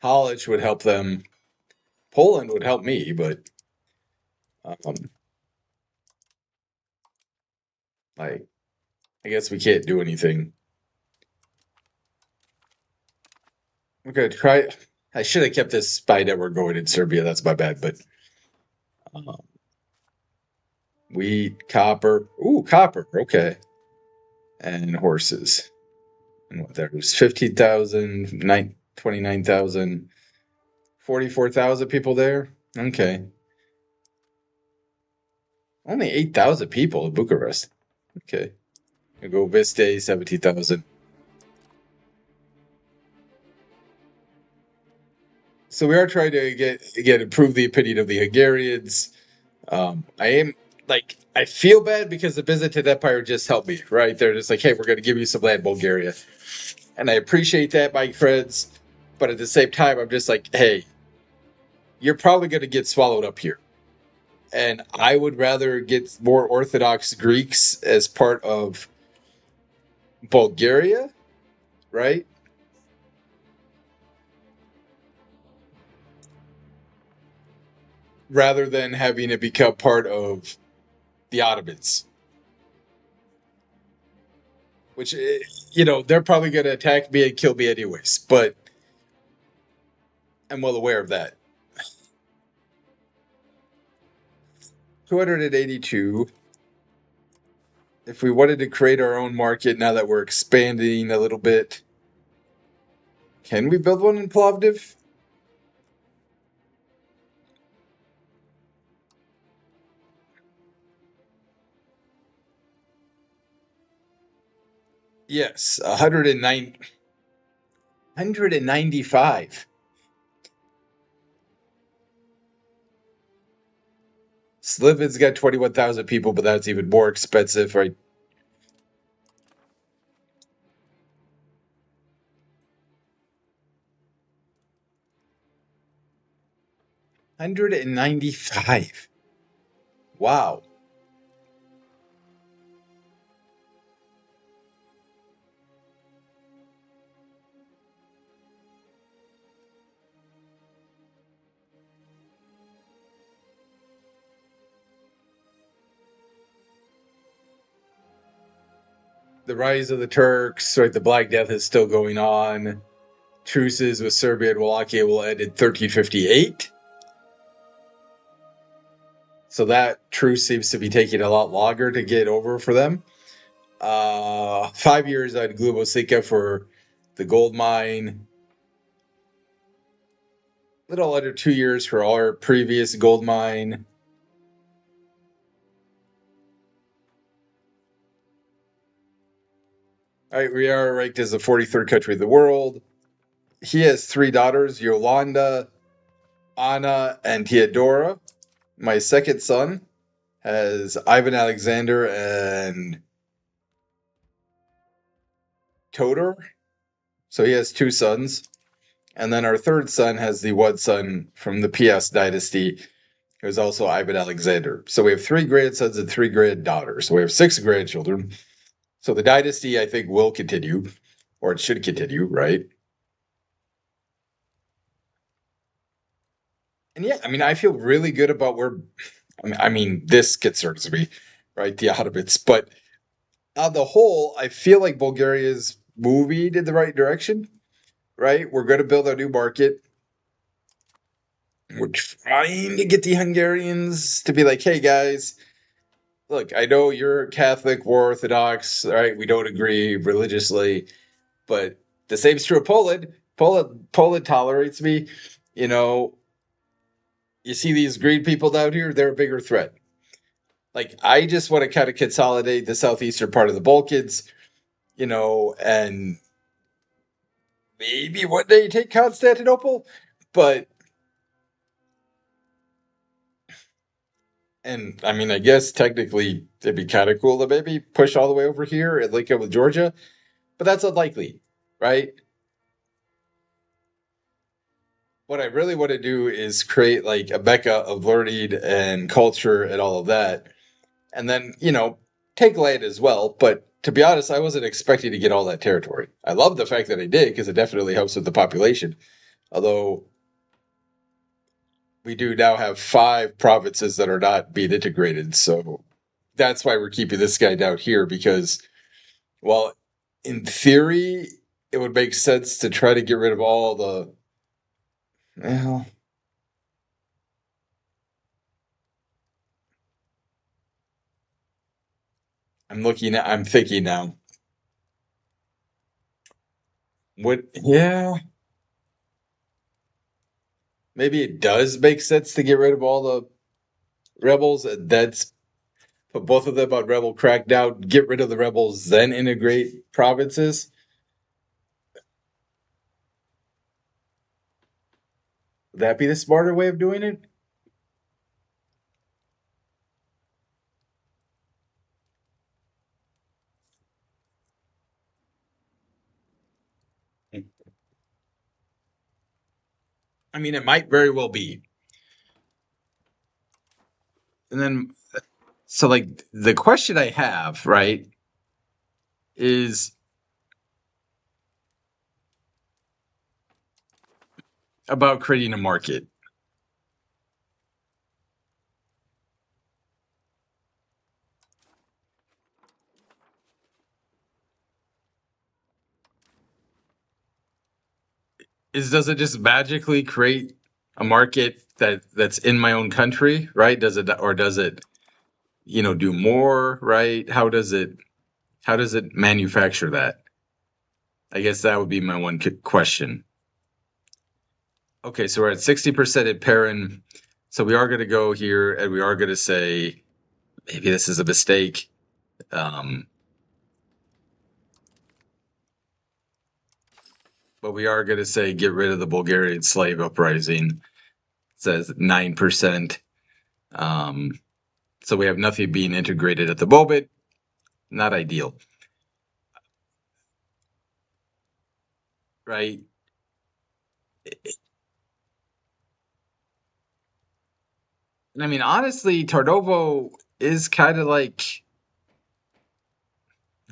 Holland would help them. Poland would help me, but um, like I guess we can't do anything. We're gonna try. I should have kept this spy network going in Serbia. That's my bad. But um, wheat, copper. Ooh, copper. Okay, and horses. And what there's 15,000, 29,000, 44,000 people there. Okay, only 8,000 people in Bucharest. Okay, I go Viste 17,000. So we are trying to get improve the opinion of the Hungarians. I am like I feel bad because the Byzantine Empire just helped me, right? They're just like, hey, we're going to give you some land, Bulgaria, and I appreciate that, my friends. But at the same time, I'm just like, hey, you're probably going to get swallowed up here. And I would rather get more Orthodox Greeks as part of Bulgaria, right? Rather than having it become part of the Ottomans, which, they're probably going to attack me and kill me anyways. But I'm well aware of that. 282. If we wanted to create our own market now that we're expanding a little bit, can we build one in Plovdiv? Yes, 109, 195. Sliven's got 21,000 people, but that's even more expensive, right? 195. Wow. The rise of the Turks, right? The Black Death is still going on. Truces with Serbia and Wallachia will end in 1358. So that truce seems to be taking a lot longer to get over for them. 5 years on Glubosika for the gold mine. Little under 2 years for our previous gold mine. All right, we are ranked as the 43rd country in the world. He has three daughters, Yolanda, Anna, and Theodora. My second son has Ivan Alexander and Todor. So he has two sons. And then our third son has the one son from the PS dynasty, who's also Ivan Alexander. So we have three grandsons and three granddaughters. So we have six grandchildren. So the dynasty, I think, will continue, or it should continue, right? And yeah, I mean, I feel really good about where. This concerns me, right? The Ottomans, but on the whole, I feel like Bulgaria is moving in the right direction, right? We're going to build a new market. We're trying to get the Hungarians to be like, hey guys, look, I know you're Catholic, we're Orthodox, right? We don't agree religiously, but the same's true of Poland. Poland tolerates me. You know, you see these green people down here, they're a bigger threat. Like, I just want to kind of consolidate the southeastern part of the Balkans, and maybe one day take Constantinople. But, and I mean, I guess technically it'd be kind of cool to maybe push all the way over here and link up with Georgia, but that's unlikely, right? What I really want to do is create like a mecca of learning and culture and all of that. And then, take land as well. But to be honest, I wasn't expecting to get all that territory. I love the fact that I did because it definitely helps with the population. Although we do now have 5 provinces that are not being integrated. So that's why we're keeping this guy down here because, well, in theory, it would make sense to try to get rid of all the. Well, I'm thinking now. Yeah, maybe it does make sense to get rid of all the rebels. And that's put both of them on rebel crackdown, get rid of the rebels, then integrate provinces. Would that be the smarter way of doing it? I mean, it might very well be. And then, so like the question I have, right, is about creating a market. Does it just magically create a market that's in my own country, right? Does it, or does it, do more, right? How does it manufacture that? I guess that would be my one question. Okay, so we're at 60% at Perrin. So we are going to go here and we are going to say maybe this is a mistake. But we are going to say get rid of the Bulgarian slave uprising. It says 9%. So we have nothing being integrated at the moment. Not ideal. Right? And I mean, honestly, Tarnovo is kind of like,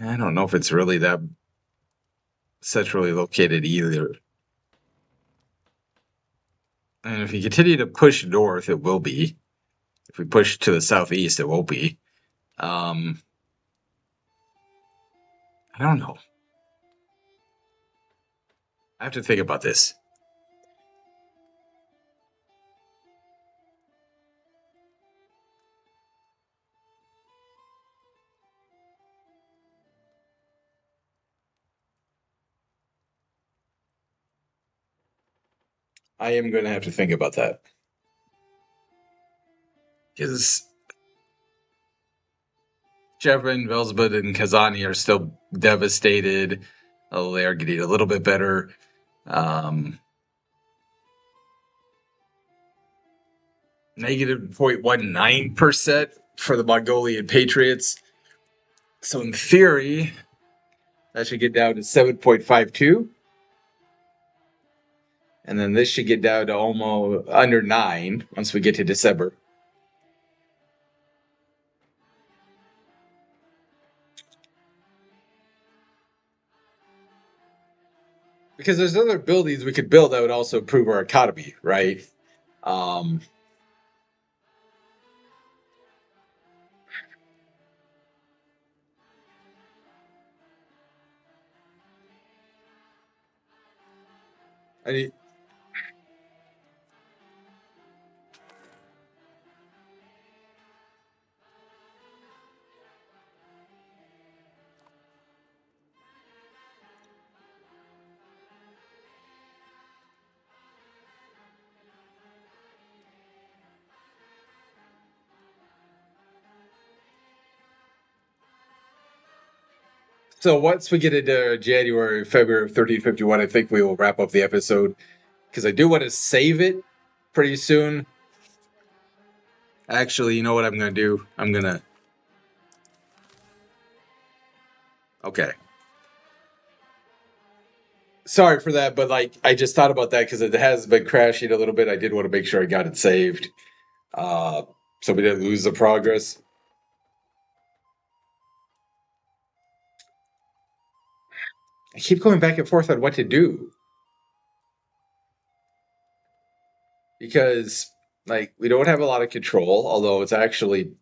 I don't know if it's really that centrally located either. And if we continue to push north, it will be. If we push to the southeast, it won't be. I don't know. I have to think about this. I am going to have to think about that. Because Shevrin, Velzbud, and Kazani are still devastated. Although they are getting a little bit better. Negative 0.19% for the Mongolian Patriots. So in theory, that should get down to 7.52. And then this should get down to almost under 9 once we get to December. Because there's other buildings we could build that would also improve our economy, right? I So once we get into January, February of 1351, I think we will wrap up the episode because I do want to save it pretty soon. Actually, you know what I'm going to do? Okay. Sorry for that, but like I just thought about that because it has been crashing a little bit. I did want to make sure I got it saved, so we didn't lose the progress. I keep going back and forth on what to do because like we don't have a lot of control, although it's actually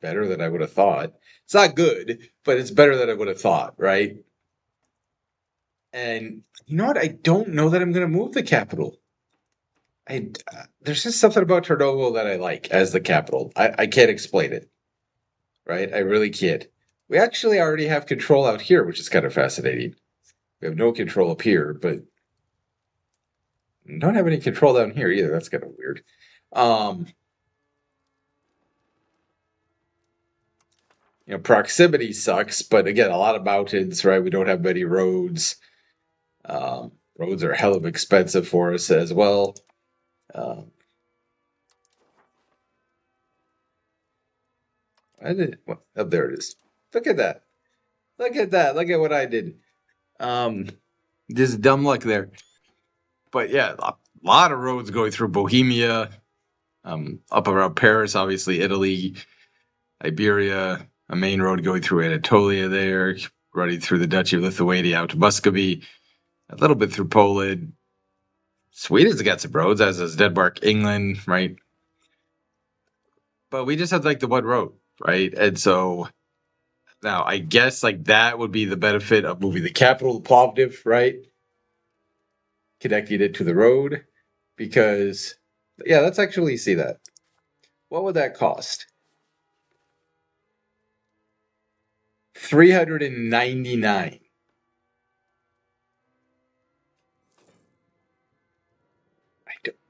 better than I would have thought. It's not good, but it's better than I would have thought, right? And you know what? I don't know that I'm going to move the capital. There's just something about Tarnovo that I like as the capital. I can't explain it, right? I really can't. We actually already have control out here, which is kind of fascinating. We have no control up here, but don't have any control down here either. That's kind of weird. Proximity sucks, but again, a lot of mountains, right? We don't have many roads. Roads are hell of expensive for us as well. Oh, there it is. Look at that. Look at that. Look at what I did. Just dumb luck there. But yeah, a lot of roads going through Bohemia. Up around Paris, obviously Italy, Iberia, a main road going through Anatolia there, running through the Duchy of Lithuania out to Muscovy, a little bit through Poland. Sweden's got some roads, as is Denmark, England, right? But we just had like the one road, right? And so now I guess like that would be the benefit of moving the capital to Plovdiv, right? Connecting it to the road, because yeah, let's actually see that. What would that cost? 399.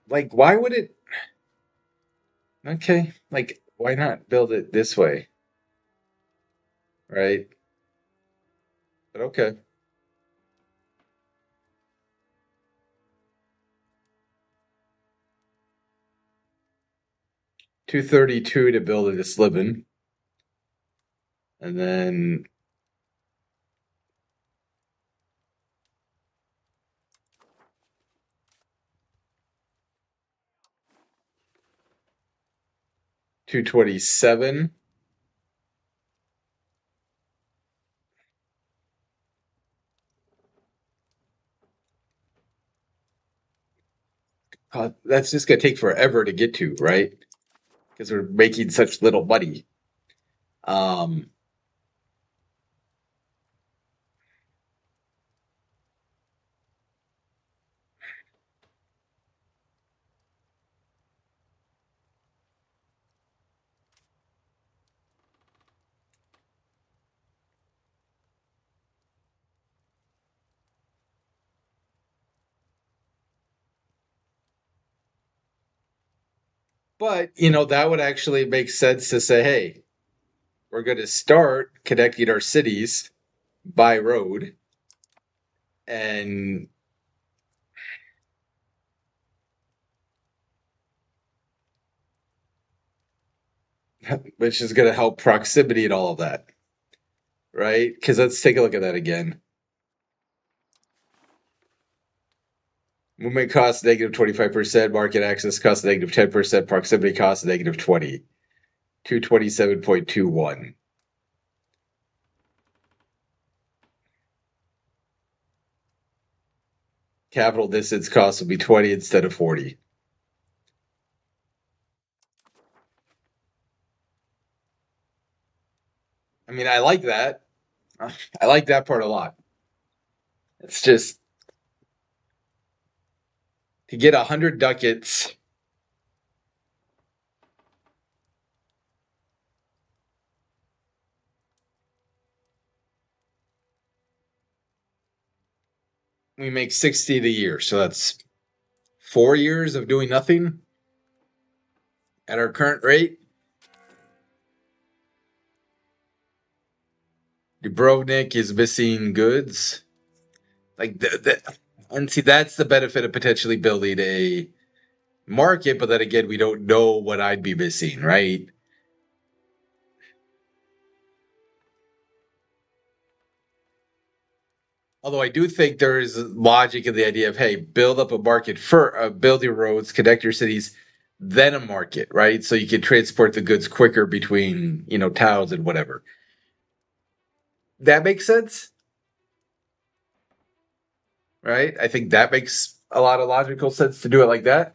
Like, why would it? Okay, like, why not build it this way, right? But okay. 232 to build it this living. And then $227. That's just gonna take forever to get to, right? Because we're making such little money. Um, but that would actually make sense to say, hey, we're going to start connecting our cities by road, and which is going to help proximity and all of that, right? Because let's take a look at that again. Movement cost negative 25%, market access cost negative 10%, proximity cost negative 20, 227.21. Capital distance cost will be 20 instead of 40. I mean, I like that. I like that part a lot. It's just to get 100 ducats. We make 60 a year, so that's 4 years of doing nothing at our current rate. Dubrovnik is missing goods. Like and see, that's the benefit of potentially building a market, but then again, we don't know what I'd be missing, right? Although I do think there is logic in the idea of, hey, build up a market for build your roads, connect your cities, then a market, right? So you can transport the goods quicker between towns and whatever. That makes sense, right? I think that makes a lot of logical sense to do it like that.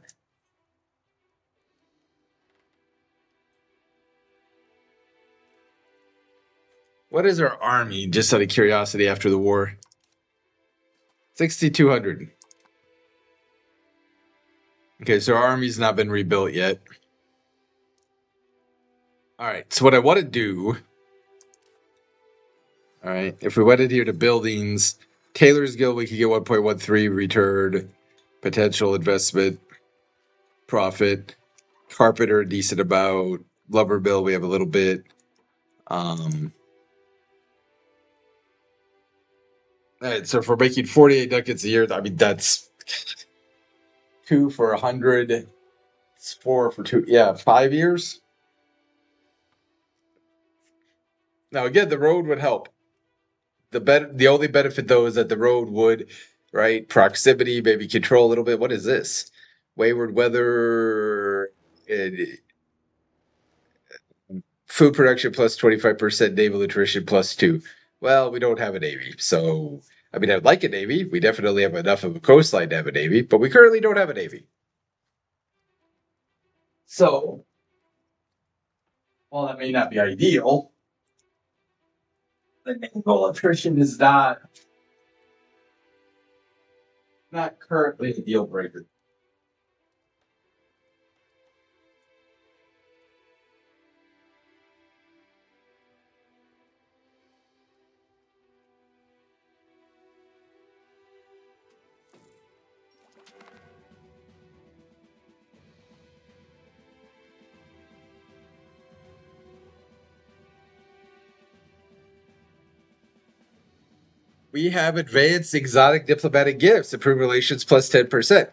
What is our army, just out of curiosity, after the war? 6,200. Okay, so our army's not been rebuilt yet. All right, so what I want to do, all right, if we went in here to buildings, Taylor's Guild, we could get 1.13 return, potential investment, profit. Carpenter, decent amount. Lumber mill, we have a little bit. All right, so if we're making 48 ducats a year, I mean, that's 2 for 100. It's 4 for 2. Yeah, 5 years. Now, again, the road would help. The only benefit though is that the road would, right, proximity, maybe control a little bit. What is this? Wayward weather. Food production plus 25%, naval attrition plus 2. Well, we don't have a navy, so I mean, I'd like a navy. We definitely have enough of a coastline to have a navy, but we currently don't have a navy. So, while that may not be ideal, the naval attrition is not currently a deal breaker. We have advanced exotic diplomatic gifts, improved relations plus 10%.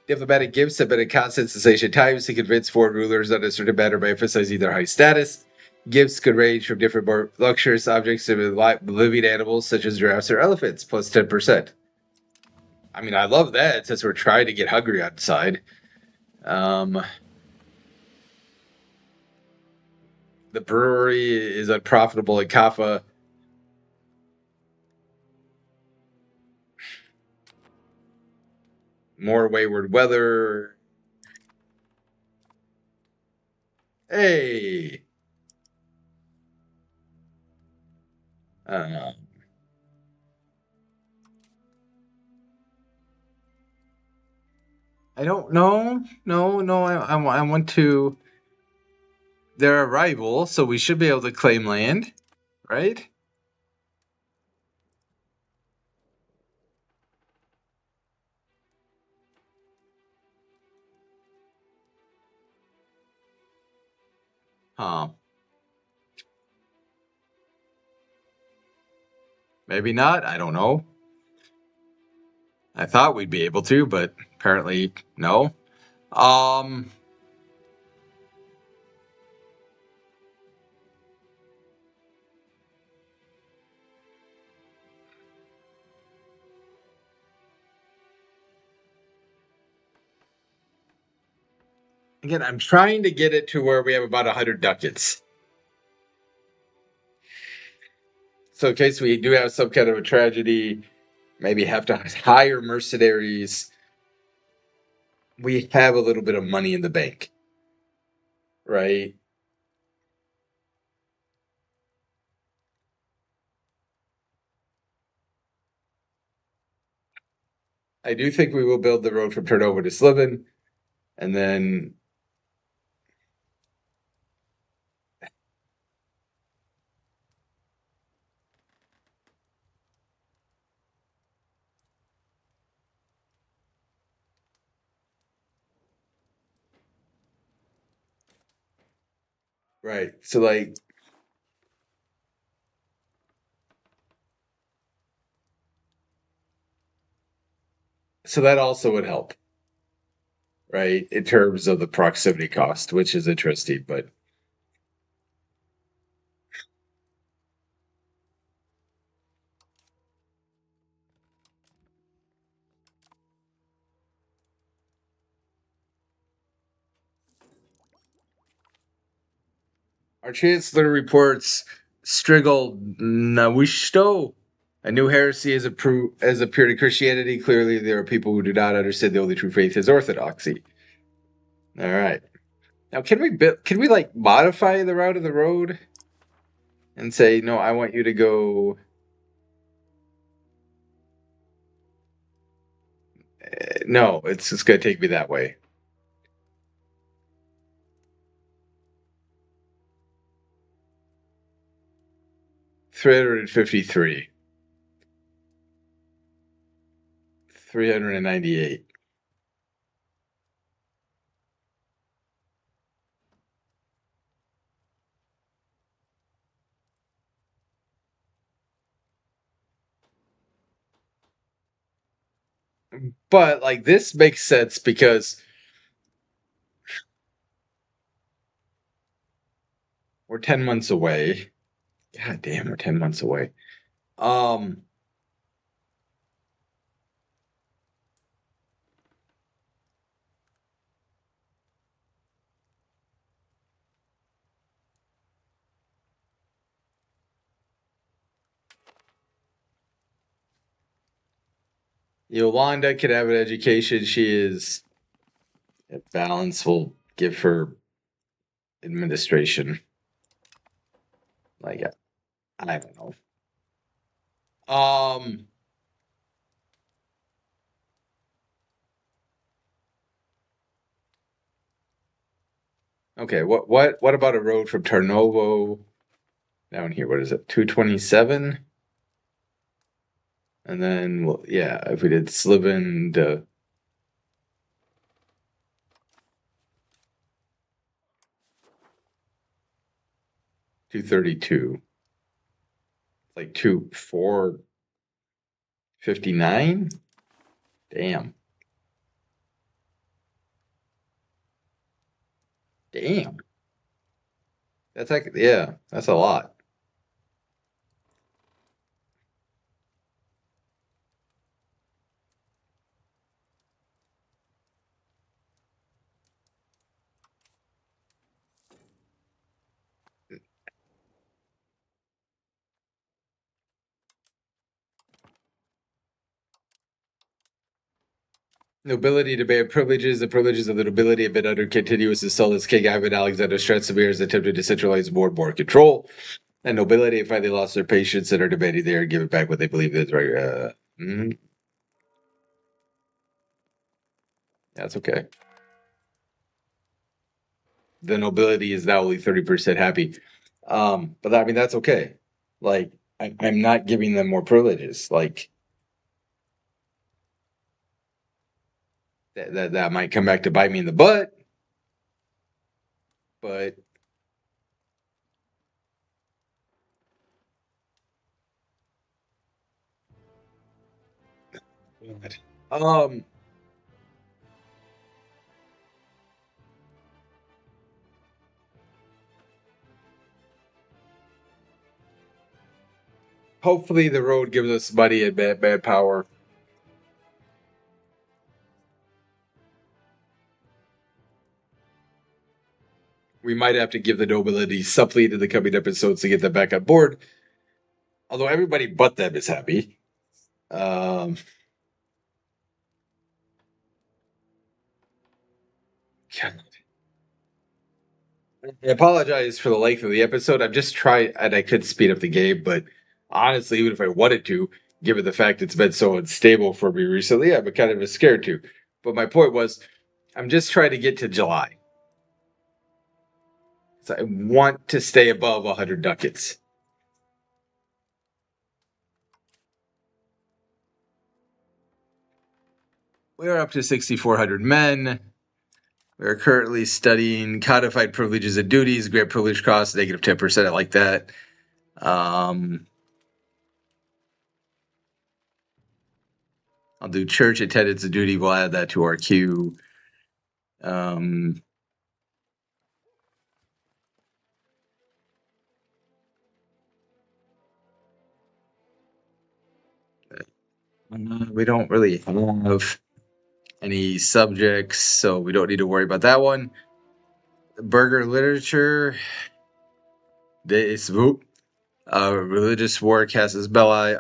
Diplomatic gifts have been a constant sensation at times to convince foreign rulers on a certain matter by emphasizing their high status. Gifts could range from different more luxurious objects to living animals such as giraffes or elephants, plus 10%. I mean, I love that since we're trying to get hungry on the side. The brewery is unprofitable in Kaffa. More wayward weather. Hey. Uh, I don't know. No. I want to. They're a rival, so we should be able to claim land, right? Huh. Maybe not. I don't know. I thought we'd be able to, but apparently no. Um. Again, I'm trying to get it to where we have about 100 ducats. So in case we do have some kind of a tragedy, maybe have to hire mercenaries, we have a little bit of money in the bank, right? I do think we will build the road from Turnover to Sliven, and then right. So that also would help, right? In terms of the proximity cost, which is interesting, but our chancellor reports Strigal Nawishto. A new heresy has appeared in Christianity. Clearly, there are people who do not understand the only true faith is orthodoxy. All right. Now, can we like modify the route of the road and say, no, I want you to go. No, it's just going to take me that way. 353. 398. But like this makes sense because we're 10 months away. God damn, we're 10 months away. Um, Yolanda could have an education. She is balance. Will give her administration. Like I don't know. Um. Okay. What about a road from Tarnovo down here? What is it? 227. And then, well, yeah, if we did Sliven to 232, like 459. Damn. Damn. That's like, yeah, that's a lot. Nobility debate privileges. The privileges of the nobility have been under continuous assault as King Ivan Alexander Stratzimir has attempted to centralize more and more control. And nobility have finally lost their patience and are debating they are giving back what they believe is right. That's okay. The nobility is now only 30% happy. But I mean, that's okay. Like, I'm not giving them more privileges. Like, that might come back to bite me in the butt, but um hopefully the road gives us money and bad power. We might have to give the nobility something in the coming episodes to get them back on board. Although everybody but them is happy. Um I apologize for the length of the episode. I'm just trying, and I could speed up the game, but honestly, even if I wanted to, given the fact it's been so unstable for me recently, I'm kind of scared to. But my point was, I'm just trying to get to July. So I want to stay above 100 ducats. We are up to 6,400 men. We are currently studying codified privileges and duties, grant privilege costs, -10%. I like that. I'll do church attendance and duty. We'll add that to our queue. We don't really have any subjects, so we don't need to worry about that one. Burger literature. Religious war, Casus Belli.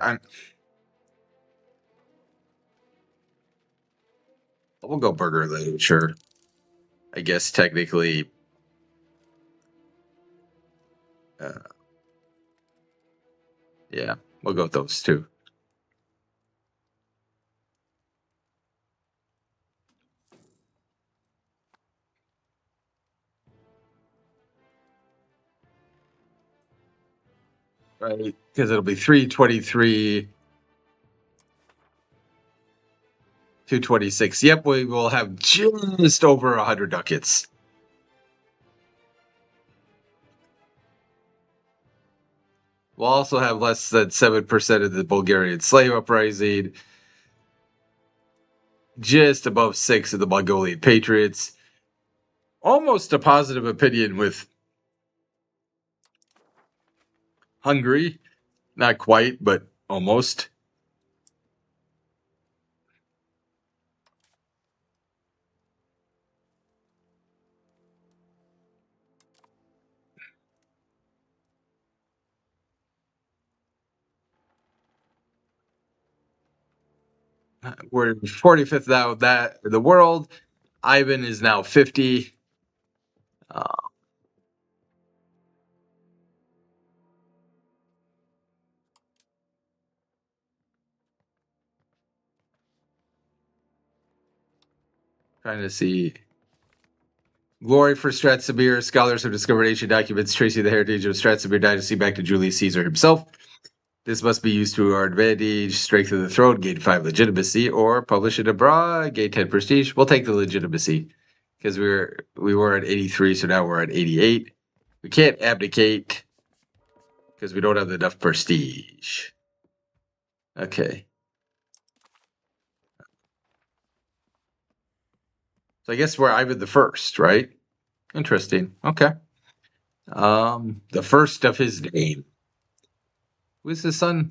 We'll go burger literature. I guess technically. Yeah, we'll go with those two. Right, because it'll be 323, 226. Yep, we will have just over 100 ducats. We'll also have less than 7% of the Bulgarian slave uprising, just above 6 of the Mongolian patriots. Almost a positive opinion with Hungary. Not quite, but almost. We're 45th now that the world. Ivan is now 50. Trying to see. Glory for Strathspir. Scholars have discovered ancient documents tracing the heritage of Strathspir dynasty back to Julius Caesar himself. This must be used to our advantage, strengthen the throne, gain 5 legitimacy, or publish it abroad, gain 10 prestige. We'll take the legitimacy because we were at 83, so now we're at 88. We can't abdicate because we don't have enough prestige. Okay. So I guess we're Ivan the First, right? Interesting. Okay. The first of his name. Who's his son?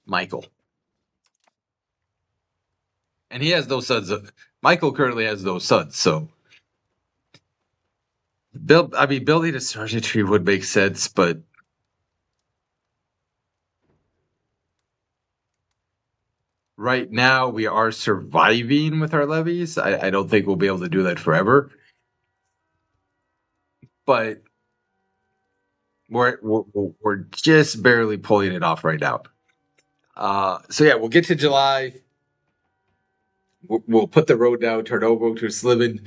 Michael. And he has no sons. Michael currently has no sons, so building a sergeantry would make sense, but right now we are surviving with our levies. I don't think we'll be able to do that forever, but we're just barely pulling it off right now. So yeah, we'll get to July. We'll put the road down, turn over to Sliven.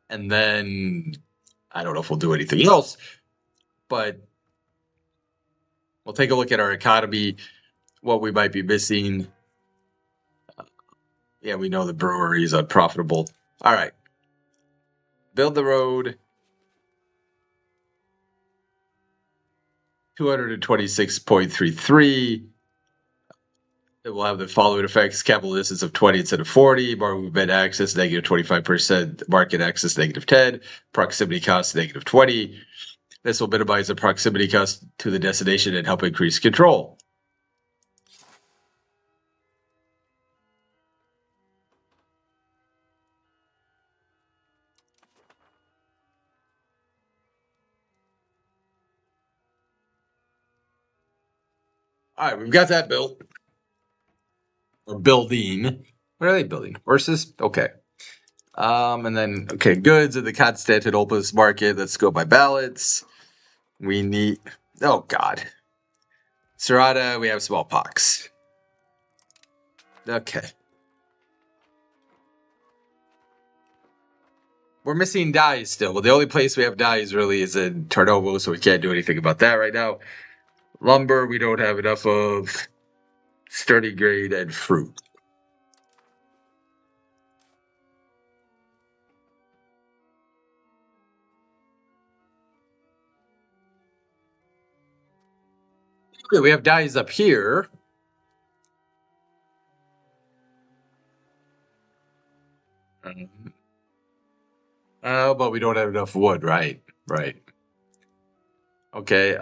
And then I don't know if we'll do anything else, but we'll take a look at our economy, what we might be missing. Yeah, we know the brewery is unprofitable. All right. Build the road. 226.33. It will have the following effects: capital distance of 20 instead of 40, movement access negative 25%, market access negative 10, proximity cost negative 20. This will minimize the proximity cost to the destination and help increase control. All right, we've got that built. Or building. What are they building? Horses? Okay. And then, okay, goods in the Constantinople market. Let's go by ballots. We need, oh God. Serrata, we have smallpox. Okay. We're missing dyes still. Well, the only place we have dyes really is in Tarnovo, so we can't do anything about that right now. Lumber, we don't have enough of. Sturdy grade and fruit. Okay, we have dyes up here. But we don't have enough wood, right? Right. Okay,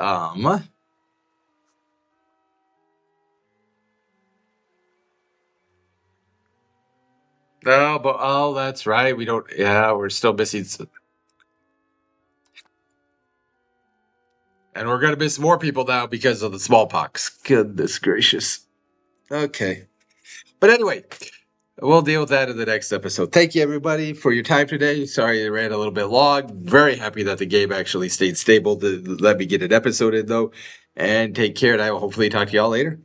no, but oh, that's right. We don't. Yeah, we're still missing. And we're gonna miss more people now because of the smallpox. Goodness gracious. Okay, but anyway, we'll deal with that in the next episode. Thank you, everybody, for your time today. Sorry it ran a little bit long. Very happy that the game actually stayed stable to let me get an episode in, though. And take care, and I will hopefully talk to y'all later.